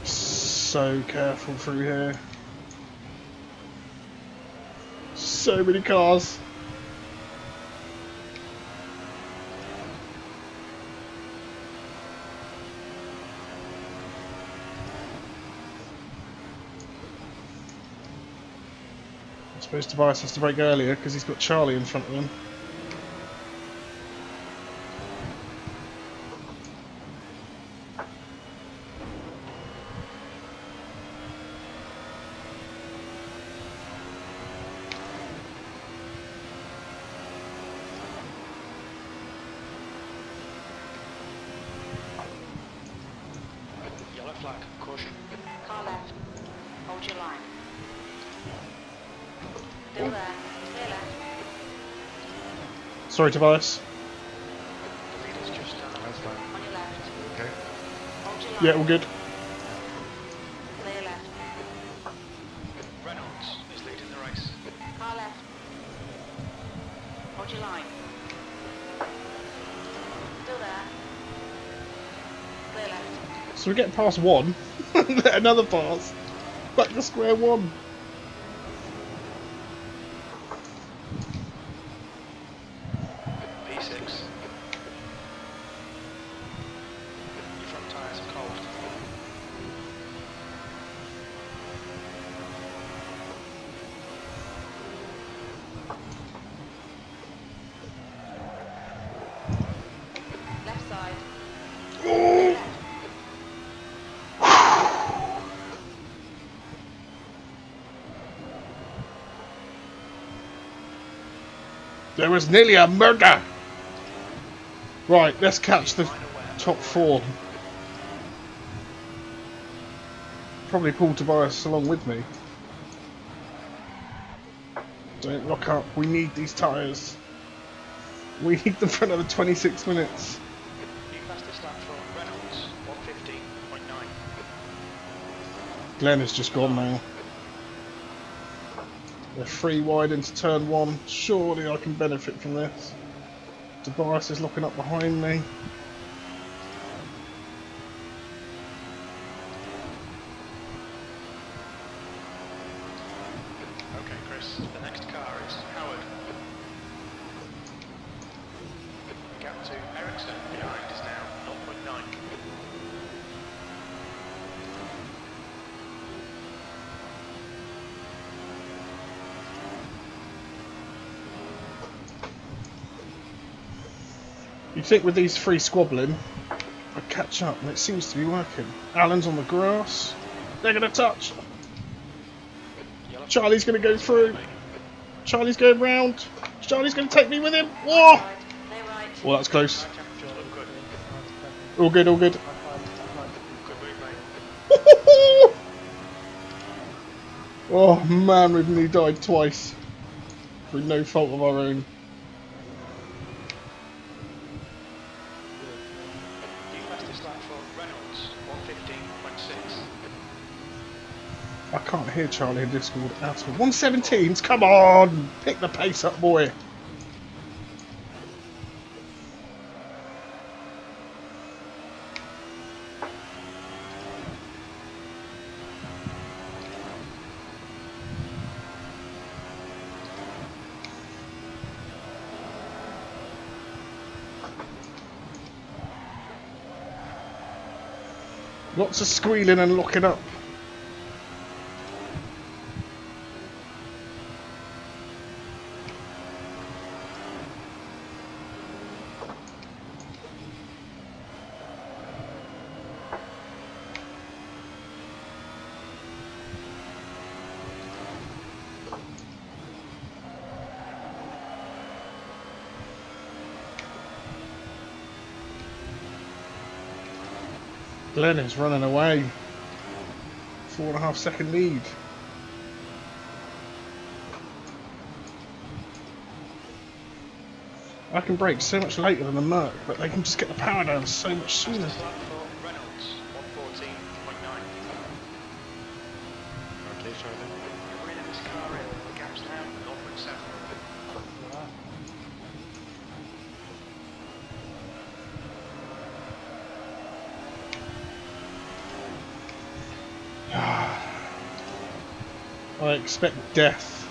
say? So careful through here. So many cars. I suppose Tobias has to brake earlier because he's got Charlie in front of him. Yellow flag, caution. Car left. Hold your line. Still there. Clear left. Sorry, Tobias. The leader's just That's fine. On your left. Okay. Hold your line. Yeah, all good. Clear left. Reynolds is leading the race. Car left. Hold your line. Still there. Clear left. So we get past one, another pass, back to square one. P6. Your front tyres are cold. Left side. Clear left. There was nearly a murder. Right, let's catch the top four. Probably pull Tobias along with me. Don't lock up. We need these tyres. We need them for another 26 minutes. New fastest lap for Reynolds, 115.9. Glenn has just gone now. They're 3 wide into turn 1. Surely I can benefit from this. Tobias is locking up behind me. Okay, Chris, the next car is Howard. The gap to Ericsson behind is now 0.9. You'd think with these 3 squabbling, I'd catch up, and it seems to be working. Alan's on the grass. They're going to touch. Charlie's going to go through. Charlie's going round. Charlie's going to take me with him. Whoa! Clear right. Well, that's close. Temperatures look good. All good, all good. Good move, mate. Oh man, we've nearly died twice. Through no fault of our own. New fastest lap for Reynolds, 115.6. I can't hear Charlie in Discord at all. 117s, come on! Pick the pace up, boy. Lots of squealing and locking up. Glenn is running away. 4.5 second lead. I can brake so much later than the Merc, but they can just get the power down so much sooner. Fastest lap for Reynolds, 114.9. Okay, Charlie. You're reeling this car in, the gap's now 0.7. I expect death.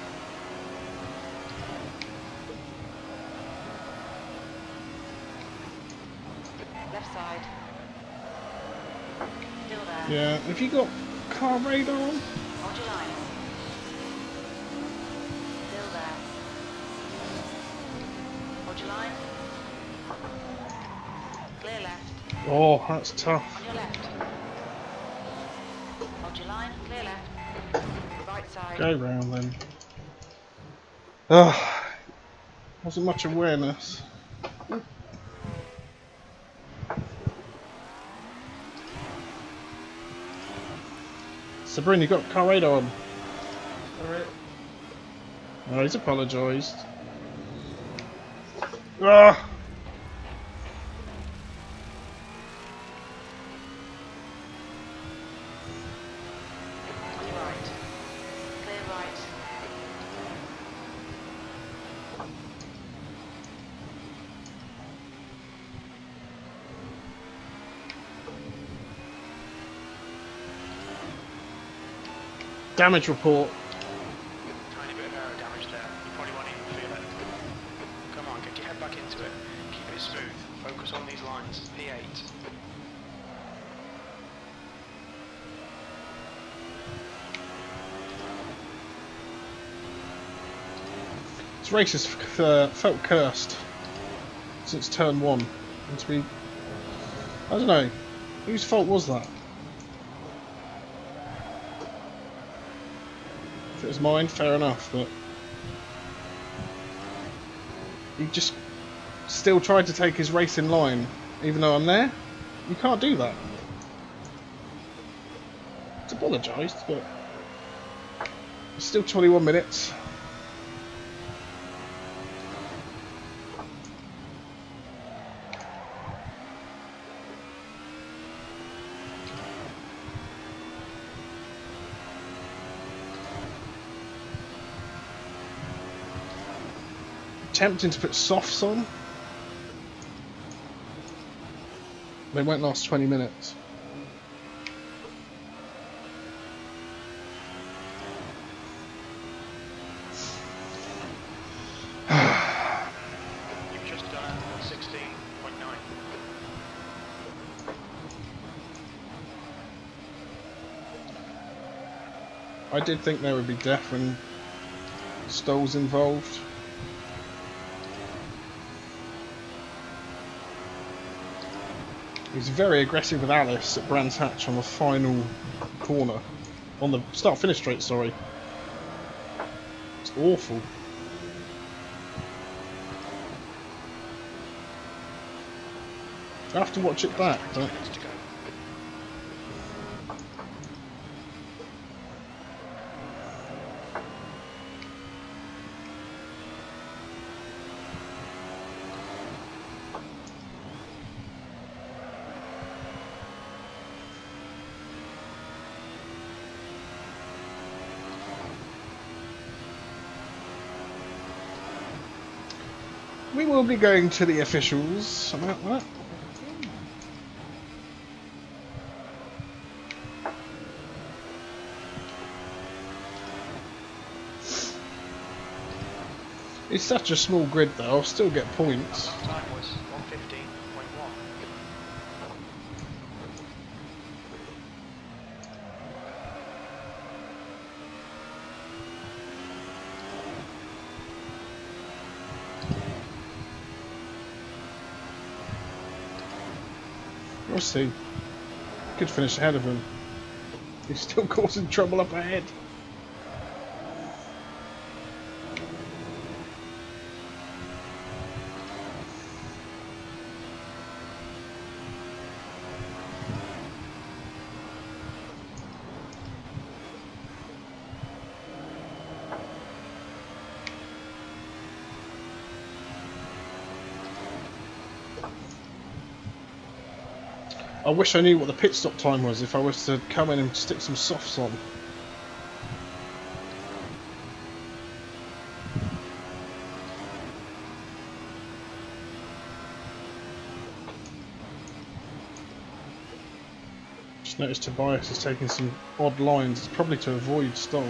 Left side. Still there. Yeah, have you got car radar on? Hold your line. Oh, that's tough. On your left. Hold your line, clear left. Right side. Go round then. Ugh. Wasn't much awareness. Sabrina, you got car radar on. Alright. Oh, he's apologised. Ah! On your right. Clear right. Damage report. Tiny bit of aero damage there. You probably won't even feel it. Come on, get your head back into it. Keep it smooth. Focus on these lines. P8. This race has felt cursed since turn 1. And to be, I don't know, whose fault was that? If it was mine, fair enough, but he just still tried to take his race in line, even though I'm there. You can't do that. It's apologised, but it's still 21 minutes. Tempting to put softs on. They won't last 20 minutes. You've just done 16.9. I did think there would be death when Stoll's involved. He's very aggressive with Alice at Brands Hatch on the final corner. On the start-finish straight, sorry. It's awful. I have to watch it back, but we will be going to the officials about that. It's such a small grid though, I'll still get points. Last time was 115.1. We'll see. Could finish ahead of him. He's still causing trouble up ahead. I wish I knew what the pit stop time was if I was to come in and stick some softs on. Just noticed Tobias is taking some odd lines. It's probably to avoid Stoll.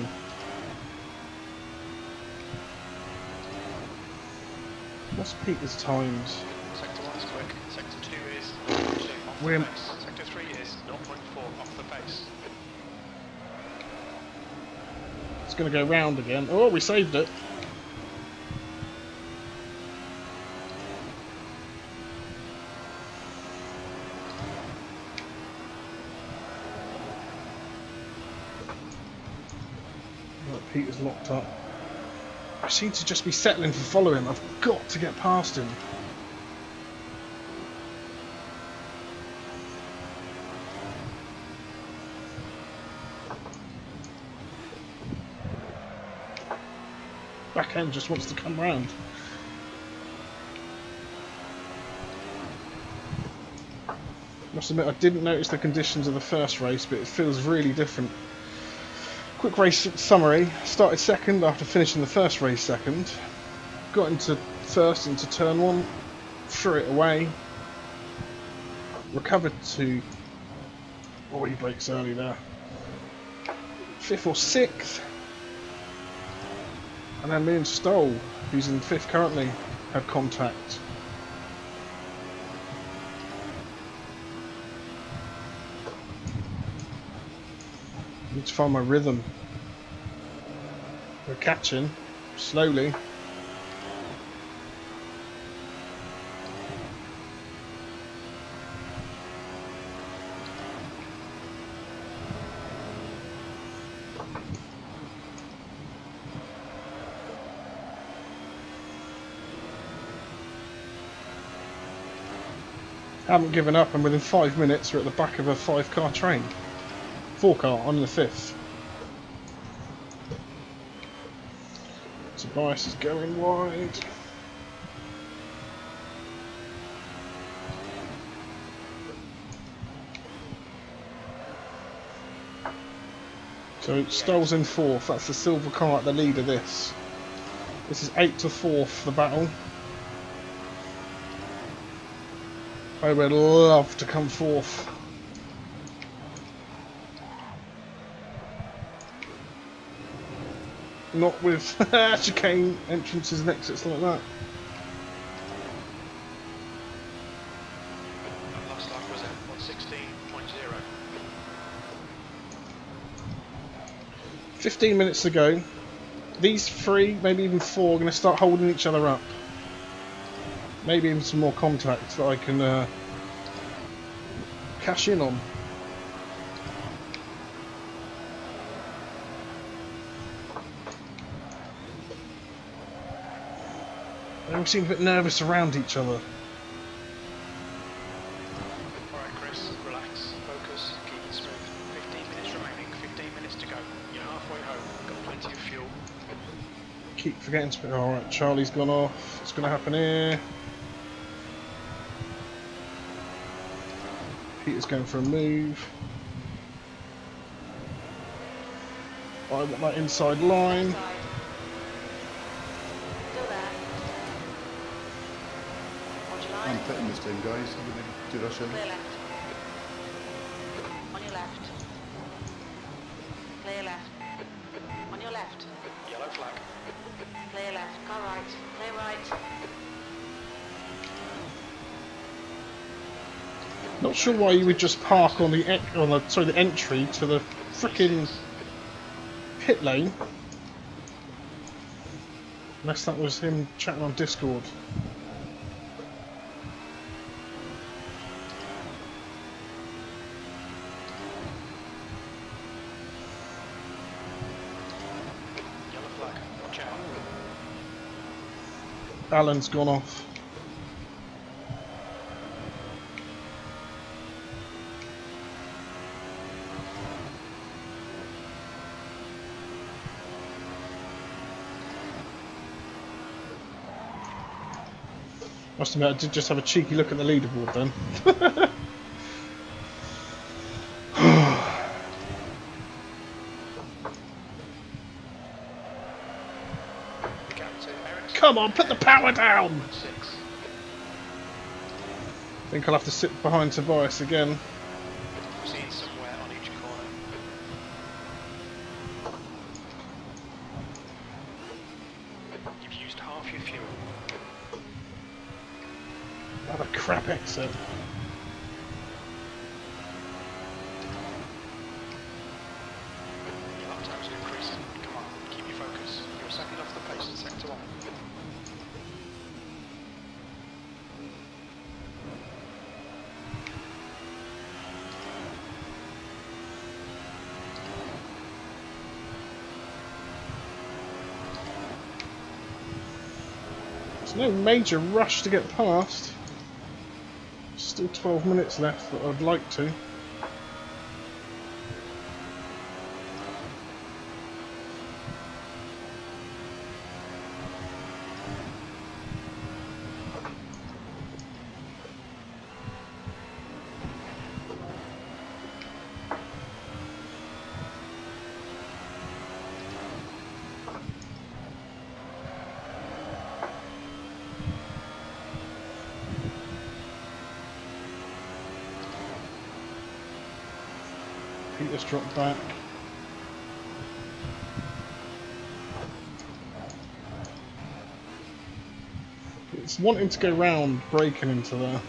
What's Peter's times? Sector 1 is quick. Sector 2 is 2 off We're- the pace. Sector 3 is 0.4 off the pace. It's going to go round again. Oh, we saved it. Peter's locked up. I seem to just be settling for following. I've got to get past him. Back end just wants to come round. Must admit I didn't notice the conditions of the first race, but it feels really different. Quick race summary. Started second after finishing the first race second. Got into first into turn 1. Threw it away. Recovered to... Oh, he brakes early there. 5th or 6th. And then me and Stoll, who's in 5th currently, had contact. Need to find my rhythm. We're catching, slowly. Haven't given up, and within 5 minutes we're at the back of a 5-car train. 4-car on the 5th. Tobias is going wide. So Stoll's in 4th. That's the silver car at the lead of this. This is 8 to 4th, the battle. I would love to come 4th. Not with chicane entrances and exits like that. Last lap was at 1:16.0. 15 minutes to go. These 3, maybe even 4, are going to start holding each other up. Maybe even some more contact that I can cash in on. They all seem a bit nervous around each other. Alright Chris, relax, focus, keep it smooth. 15 minutes remaining, 15 minutes to go. You're halfway home, got plenty of fuel. Keep forgetting to... Alright, Charlie's gone off. What's going to happen here? Peter's going for a move. I want that inside line. I'm pitting this time, guys. I'm going to do rush in. Clear left. On your left. Clear left. On your left. Yellow flag. Clear left. Car right. Clear right. Not sure why you would just park on the entry to the frickin' pit lane. Unless that was him chatting on Discord. Yellow flag. Watch out. Alan's gone off. Must admit, I did just have a cheeky look at the leaderboard then. Come on, put the power down! I think I'll have to sit behind Tobias again. Seen somewhere on each corner. You've used half your fuel. What a crap exit. Your lap times are increasing. Come on, keep your focus. You're a second off the pace in sector 1. There's no major rush to get past. Still 12 minutes left, but I'd like to. Peter's dropped back. It's wanting to go round, braking into there.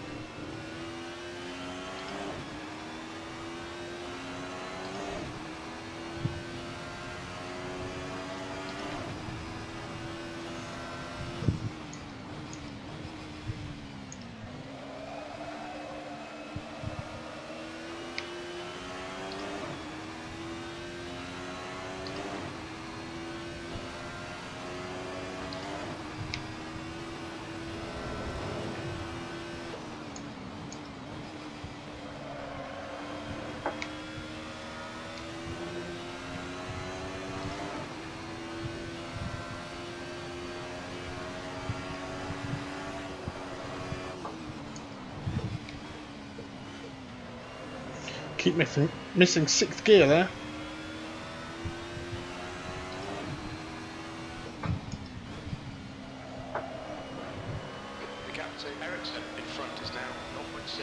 Keep missing sixth gear there. The gap to Ericsson in front is now 0.6.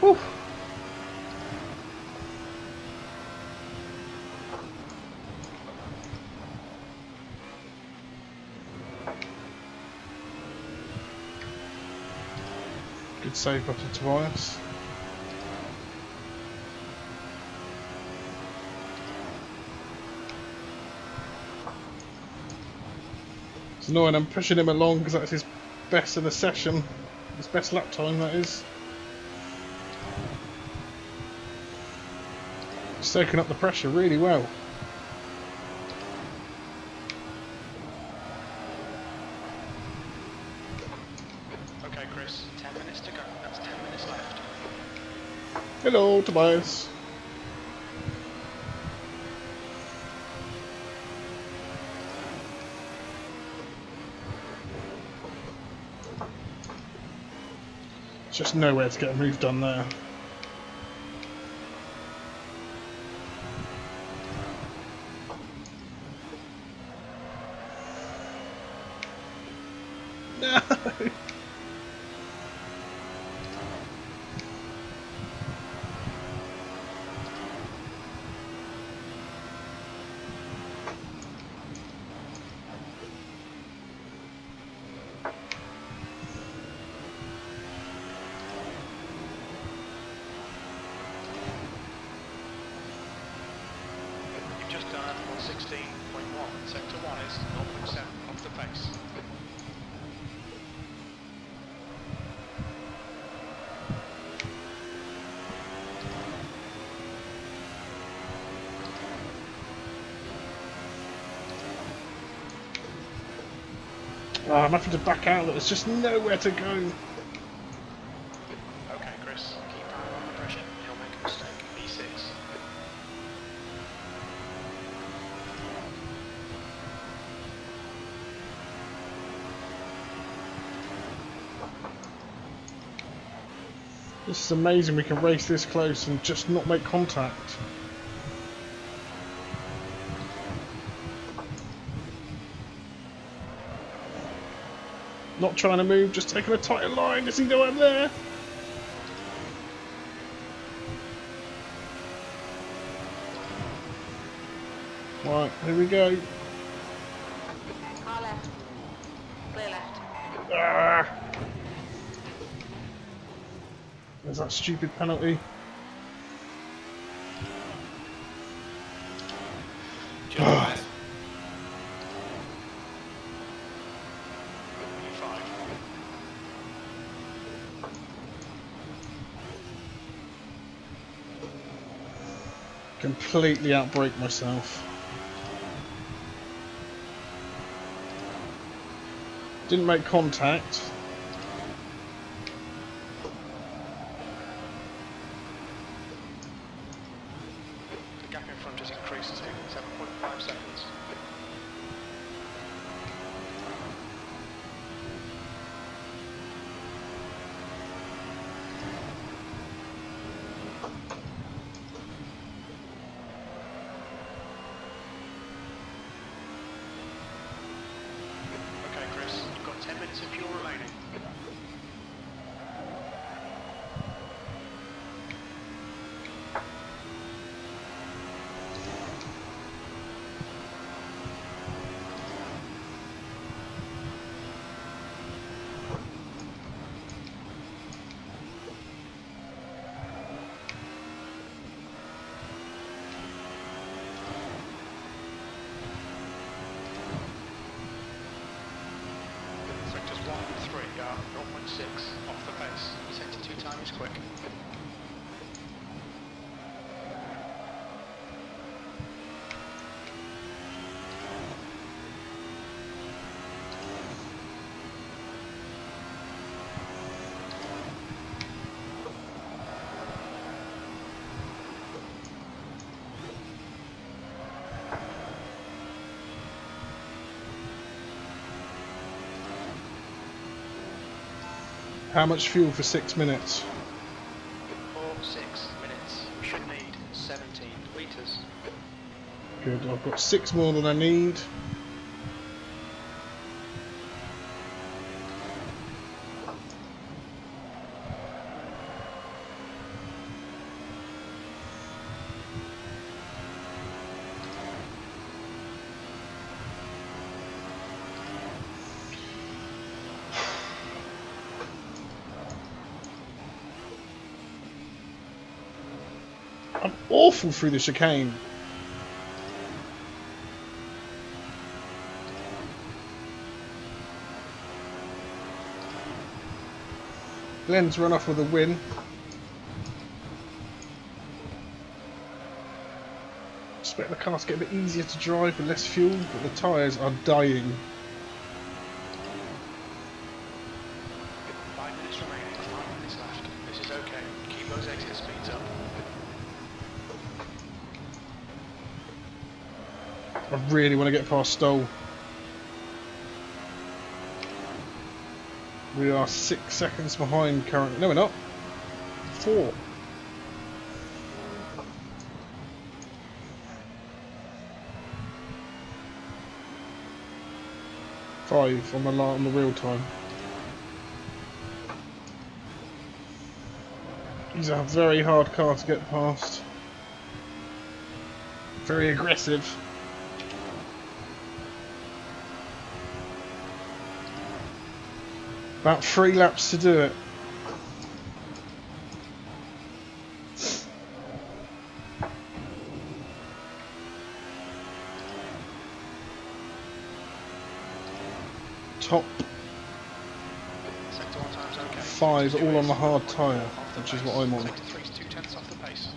Whew. Good save by Tobias. It's annoying, I'm pushing him along because that's his best in the session. His best lap time, that is. Soaking up the pressure really well. Okay, Chris, 10 minutes to go. That's 10 minutes left. Hello, Tobias. Just nowhere to get a move done there. No! You've just done 116.1. Sector 1 is 0.7 off the pace. Oh, I'm having to back out, there's just nowhere to go. Okay, Chris, keep your eye on the pressure. He'll make a mistake. E6. This is amazing, we can race this close and just not make contact. Not trying to move, just taking a tighter line. Does he go up there? Right, here we go. Car left. Clear left. Ah! There's that stupid penalty. E5. Completely outbrake myself. Didn't make contact. The gap in front has increased to 7.5 seconds. Okay, Chris, you've got 10 minutes of fuel remaining. Sectors 1 and 3 are 0.6 off the pace. Sector 2 time is quick. How much fuel for 6 minutes? For 6 minutes, we should need 17 litres. Good, I've got 6 more than I need. I'm awful through the chicane. Glenn's run off with a win. Expect the car to get a bit easier to drive with less fuel, but the tyres are dying. 5 minutes remaining, 5 minutes left. This is okay. Keep those exit speeds up. I really want to get past Stoll. We are 6 seconds behind currently. No, we're not. 4. Five on the real time. He's a very hard car to get past. Very aggressive. About 3 laps to do it. Top Sector 1 time's okay. 5 all on the hard tyre, which is what I'm on. Sector 3's 2/10 off the pace.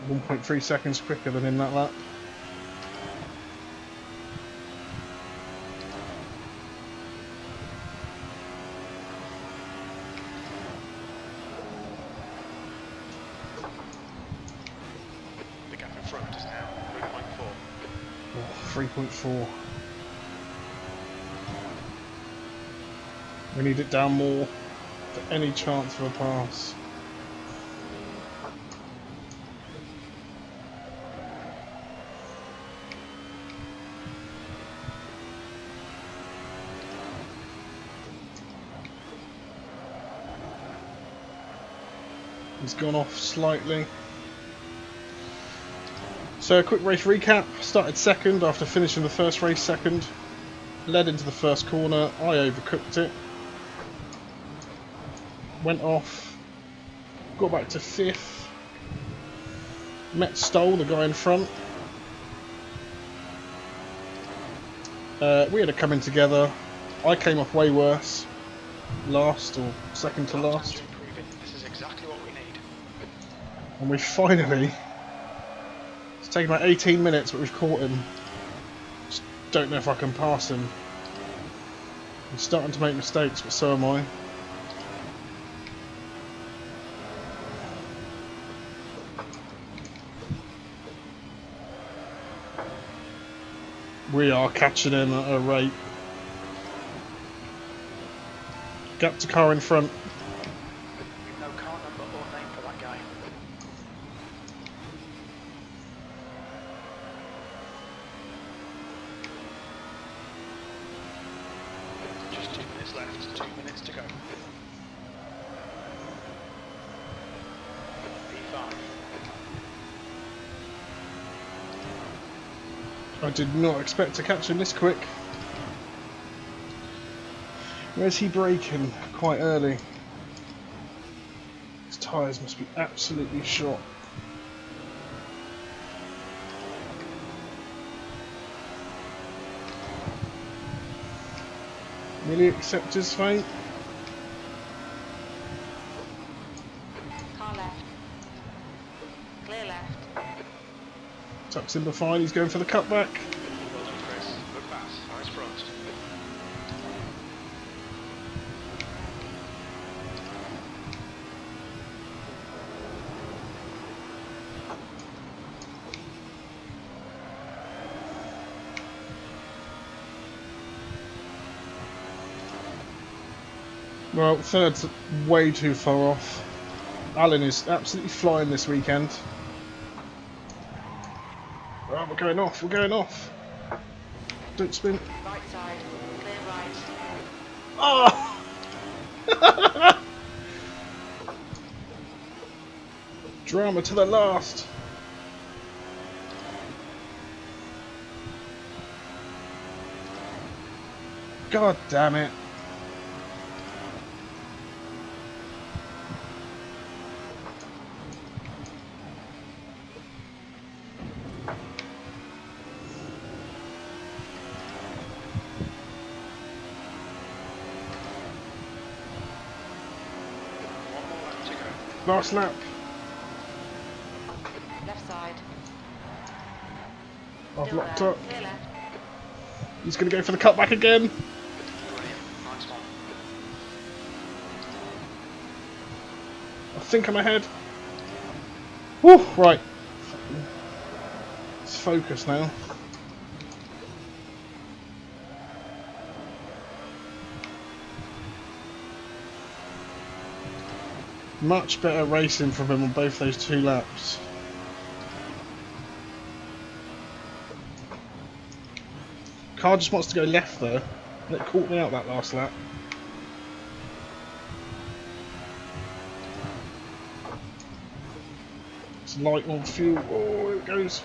1.3 seconds quicker than in that lap. The gap in front is now 3.4. Oh, 3.4. We need it down more for any chance of a pass. He's gone off slightly. So a quick race recap. Started second after finishing the first race second. Led into the first corner. I overcooked it. Went off. Got back to 5th. Met Stoll, the guy in front. We had a coming together. I came off way worse. Last or second to last. This is exactly what we need. And we finally, it's taken about 18 minutes, but we've caught him. Just don't know if I can pass him. He's starting to make mistakes, but so am I. We are catching him at a rate. Gap to car in front. No car number or name for that guy. Just 2 minutes left, 2 minutes to go. P5. I did not expect to catch him this quick. Where's he braking? Quite early. His tyres must be absolutely shot. Will he accept his fate? Car left. Clear left. Tucks in behind, he's going for the cutback. Well done, Chris. Good pass. Nice front. Well, third's way too far off. Alan is absolutely flying this weekend. Right, we're going off, we're going off. Don't spin. Right side. Clear right. Oh! Drama to the last. God damn it. Last lap. Left side. I've Still locked there. up. Clear left. He's going to go for the cutback again. Brilliant. Nice one. I think I'm ahead. Woo, right. Let's focus now. Much better racing from him on both those 2 laps. Car just wants to go left though, and it caught me out that last lap. It's light on fuel. Oh, here it goes.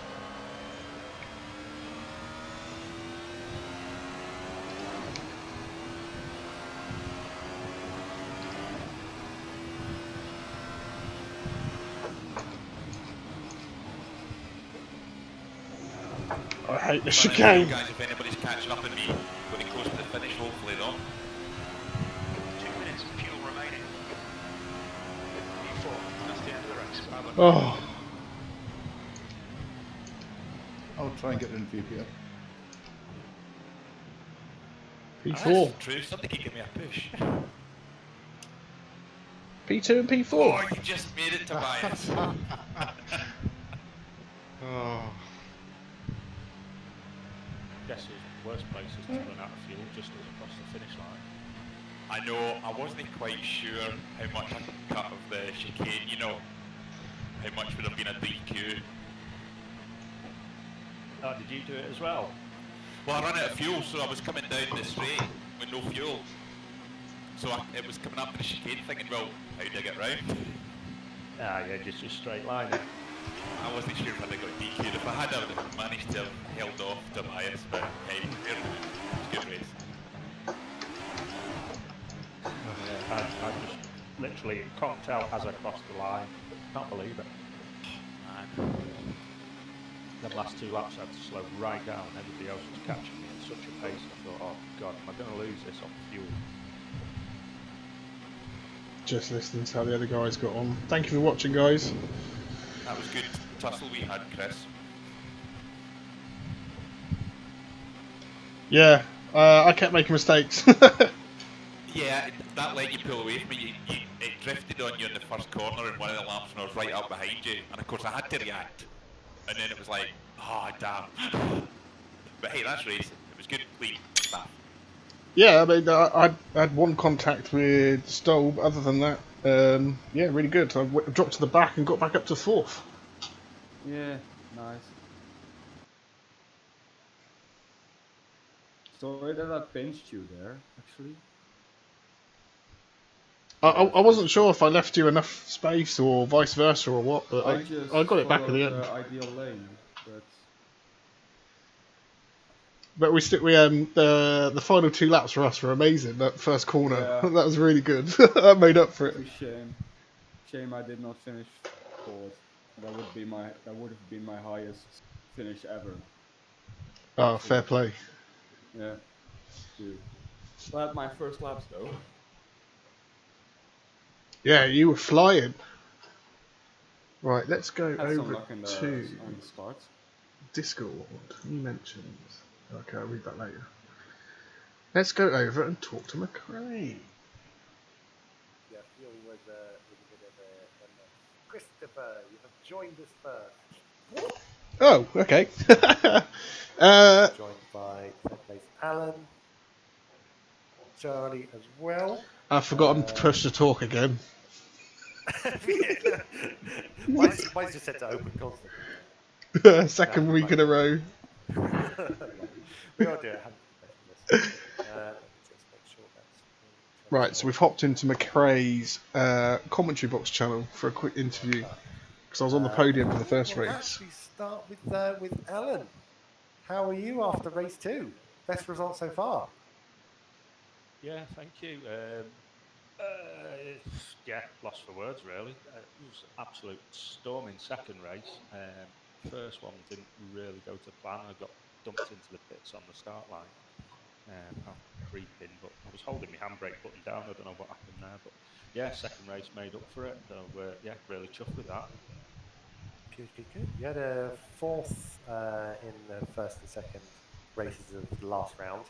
I hate the chicane. Guys, if anybody's catching up on me, when it close to the finish, hopefully though. 2 minutes, fuel remaining. P4, that's the end of the race. Well done. Oh, I'll try and get in for you, Peter. P4. That's true, somebody can give me a push. P2 and Oh, P4. you just made it, Tobias. Oh. Guess his worst place is to run out of fuel just as across the finish line. I know, I wasn't quite sure how much I could cut of the chicane, you know. How much would have been a DQ. Oh, did you do it as well? Well, I ran out of fuel, so I was coming down this straight with no fuel. So it was coming up to the chicane thinking, well, how do I get round? Ah, yeah, just a straight line. I wasn't sure if I'd have got DQ'd. If I had, I would have managed to have held off Tobias, but hey, it was a good race. Yeah, I just literally conked out as I crossed the line. Can't believe it. Man. The last 2 laps I had to slow right down. Everybody else was catching me at such a pace. I thought, oh god, am I going to lose this on fuel? Just listening to how the other guys got on. Thank you for watching, guys. That was good tussle we had, Chris. Yeah, I kept making mistakes. Yeah, that let you pull away from me. It drifted on you in the first corner in one of the laps, and I was right up behind you. And of course, I had to react. And then it was like, oh damn. But hey, that's racing. It was good, clean stuff. Yeah, I mean, I had one contact with Stoll, but other than that, yeah, really good. I dropped to the back and got back up to fourth. Yeah, nice. Sorry that I benched you there, actually. I wasn't sure if I left you enough space or vice versa or what, but I just I got it back at followed the end. the ideal lane, but But the final 2 laps for us were amazing. That first corner, yeah, that was really good. That made up for it. it's a shame. Shame I did not finish fourth. That would have been my highest finish ever. Oh, Actually. fair play. Yeah, dude. But my first laps though. Yeah, you were flying. Right, let's go Had some over luck in to on the start. Discord. You mentioned. Okay, I'll read that later. Let's go over and talk to McRae. Yeah, deal with a bit of a Christopher, you have joined us first. Oh, okay. Joined by third place Alan, Charlie as well. I've forgotten to push the talk again. mine's just set to open constantly. Second week in a row. We all do it. Let me just make sure that's Right, so we've hopped into McRae's commentary box channel for a quick interview because I was on the podium for the first we'll race. actually start with Alan. How are you after race 2? Best result so far? Yeah, thank you. Yeah, lost for words really. It was absolute storming second race. First one didn't really go to plan. I got dumped into the pits on the start line. I'm creeping, but I was holding my handbrake button down. I don't know what happened there, but yeah, second race made up for it. So yeah, really chuffed with that. Good. You had a fourth in the first and second races of the last round.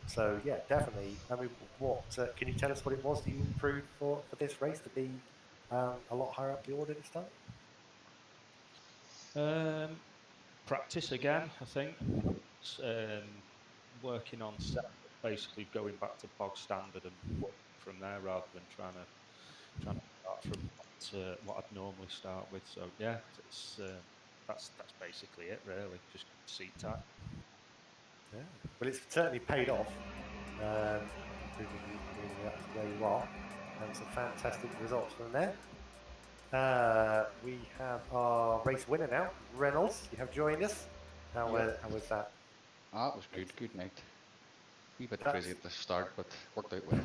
So yeah, definitely. I mean, what can you tell us what it was that you improved for this race to be a lot higher up the order this time? Practice again, I think. Working on basically going back to bog standard and working from there rather than trying to start from what I'd normally start with. So yeah, that's basically it really. Just seat tight. Yeah. Well, it's certainly paid off. Moving up to where you are, and some fantastic results from there. We have our race winner now, Reynolds. You have joined us. How was that? Ah, it was good night. A wee bit crazy at the start, but worked out well.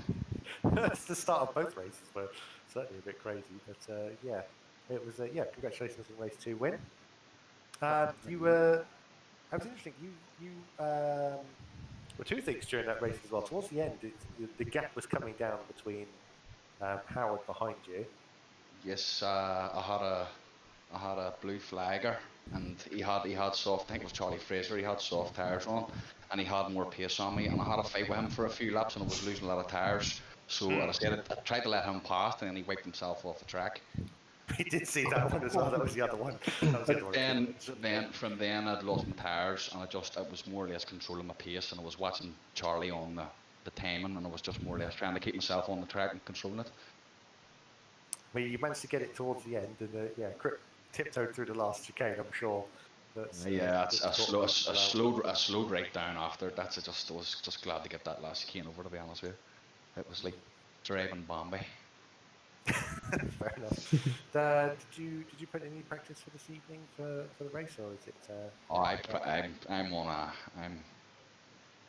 That's the start of both races, but certainly a bit crazy. But yeah, it was. Yeah, congratulations on race 2 win. You were. That was interesting. You well, two things during that race as well. Towards the end, the gap was coming down between Howard behind you. Yes, I had a blue flagger, and he had soft. I think it was Charlie Fraser. He had soft tires on, and he had more pace on me. And I had a fight with him for a few laps, and I was losing a lot of tires. So I tried to let him pass, and then he wiped himself off the track. We did see that one as well. That was the other one. But then from then I'd lost my tires, and I was more or less controlling my pace, and I was watching Charlie on the timing, and I was just more or less trying to keep myself on the track and controlling it. Well, you managed to get it towards the end, and yeah, tiptoed through the last chicane. I'm sure. Yeah, I slowed right down after. I was just glad to get that last chicane over. To be honest with you, it was like driving Bombay. Fair enough. Did you put any practice for this evening for the race, or is it? I'm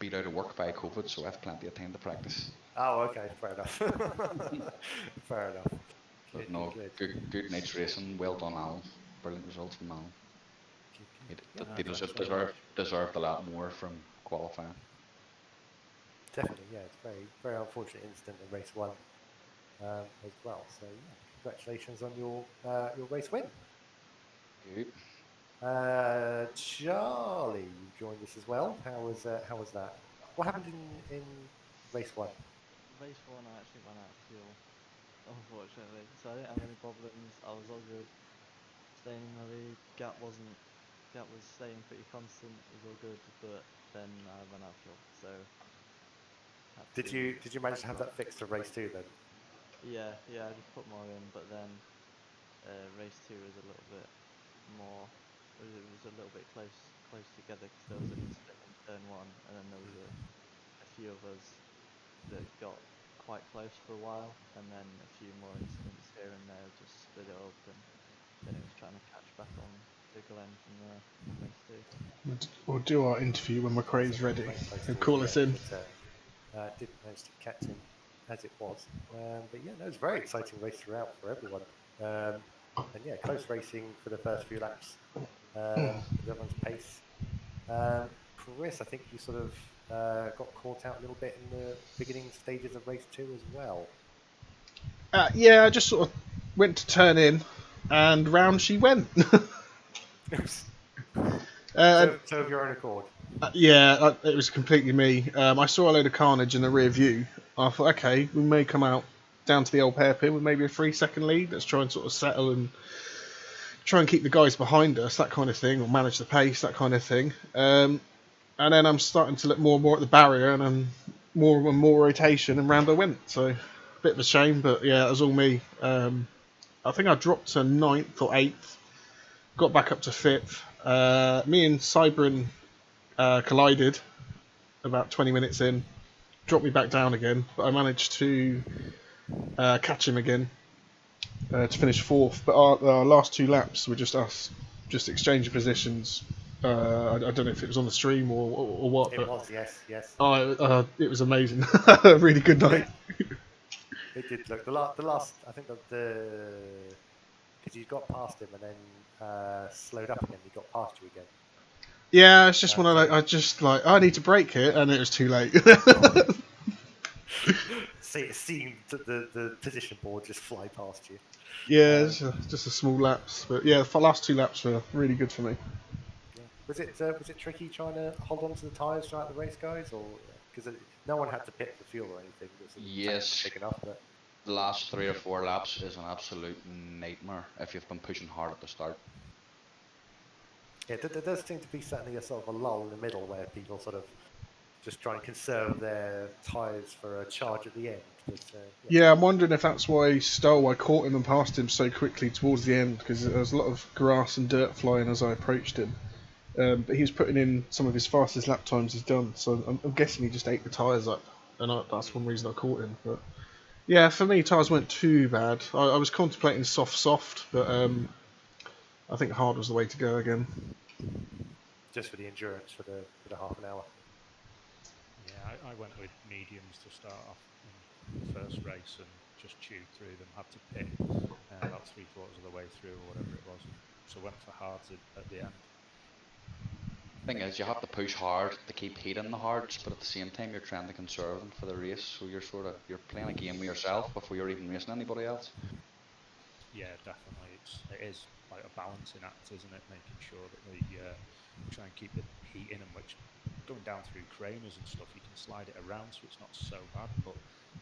beat out of work by COVID, so I have plenty of time to practice. Oh, okay, fair enough. Fair enough. But no, good night's racing. Well done, Alan. Brilliant results from Alan. They deserved a lot more from qualifying. Definitely, yeah. It's very unfortunate incident in race 1 as well. So yeah, congratulations on your race win. Good. Charlie, you joined us as well. How was that? What happened in race 1? Race 1, I actually ran out of fuel, unfortunately. So I didn't have any problems. I was all good. Staying in the lead. Gap was staying pretty constant. It was all good, but then I ran out of fuel. So did you manage to have that fixed for race 2 then? Yeah, I just put more in, but then race 2 was a little bit more. It was a little bit close together because there was an incident in turn 1, and then there was a few of us that got quite close for a while, and then a few more incidents here and there just split it up, and then it was trying to catch back on to Glenn from race 2. We'll do our interview when McRae's ready. He'll call us in. Didn't manage to catch him as it was. But yeah, no, it was a very exciting race throughout for everyone. And yeah, close racing for the first few laps. Everyone's pace. Chris, I think you sort of got caught out a little bit in the beginning stages of race 2 as well. Yeah, I just sort of went to turn in, and round she went. So of your own accord? Yeah, it was completely me. I saw a load of carnage in the rear view. I thought, okay, we may come out down to the old hairpin with maybe a 3-second lead. Let's try and sort of settle and try and keep the guys behind us, that kind of thing, or manage the pace, that kind of thing. And then I'm starting to look more and more at the barrier, and then more and more rotation, and round I went. So, a bit of a shame, but yeah, that was all me. I think I dropped to 9th or 8th, got back up to 5th. Me and Cybrin collided about 20 minutes in, dropped me back down again, but I managed to catch him again to finish 4th. But our last 2 laps were just us, just exchanging positions. I don't know if it was on the stream or what. It was, yes. Oh, it was amazing. Really good night. It did look. The last, I think because you got past him and then slowed up again, he got past you again. Yeah, it's just one of I just I need to brake here, and it was too late. Seeing the position board just fly past you. Yeah, just a small lapse, but yeah, the last 2 laps were really good for me. Yeah. Was it tricky trying to hold on to the tyres throughout the race, guys, or because no one had to pit for fuel or anything? Yes. Big enough, but The last 3 or 4 laps is an absolute nightmare if you've been pushing hard at the start. Yeah, there does seem to be certainly a sort of a lull in the middle where people sort of just try and conserve their tyres for a charge at the end. But, yeah, I'm wondering if that's why I caught him and passed him so quickly towards the end, because there was a lot of grass and dirt flying as I approached him. But he was putting in some of his fastest lap times he's done, so I'm guessing he just ate the tyres up, and that's one reason I caught him. But yeah, for me, tyres weren't too bad. I was contemplating soft, but I think hard was the way to go again. Just for the endurance for the half an hour. Yeah, I went with mediums to start off in the first race and just chewed through them. Had to pit about 3/4 of the way through or whatever it was. So went for hards at the end. Thing is, you have to push hard to keep heating the hards, but at the same time, you're trying to conserve them for the race. So you're playing a game with yourself before you're even racing anybody else. Yeah, definitely. It is like a balancing act, isn't it? Making sure that we try and keep the heat in, and which going down through craners and stuff, you can slide it around so it's not so bad. But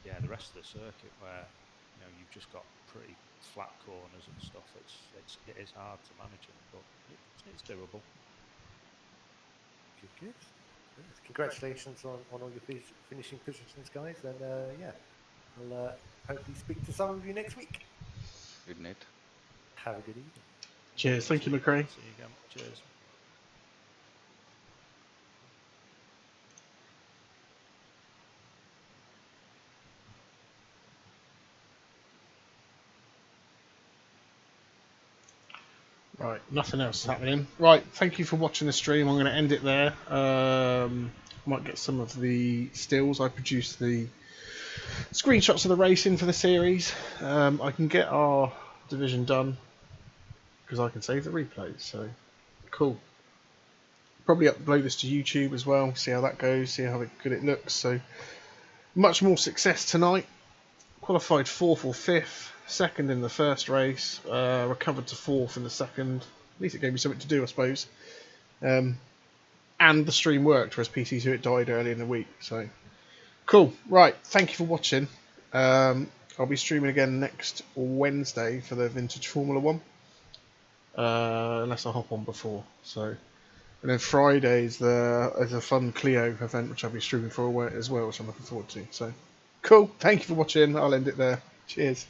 yeah, the rest of the circuit where you've just got pretty flat corners and stuff, it is hard to manage it, but it's doable. Good. Congratulations on all your finishing positions, guys, and yeah, we'll hopefully speak to some of you next week. Good night. Have a good evening. Cheers. Thank you, McRae. See you again. Cheers. Right, nothing else happening. Right, thank you for watching the stream. I'm going to end it there. Might get some of the stills. I produced the screenshots of the racing for the series. I can get our division done because I can save the replays. So cool. Probably upload this to YouTube as well. See how that goes. See how good it looks. So much more success tonight. Qualified 4th or 5th. 2nd in the first race, recovered to 4th in the second, At least it gave me something to do, I suppose. And the stream worked, whereas PC2 it died early in the week. So cool. Right, thank you for watching. I'll be streaming again next Wednesday for the Vintage Formula 1. Unless I hop on before. So, and then Friday is a fun Clio event which I'll be streaming for as well, which I'm looking forward to. So cool. Thank you for watching. I'll end it there. Cheers.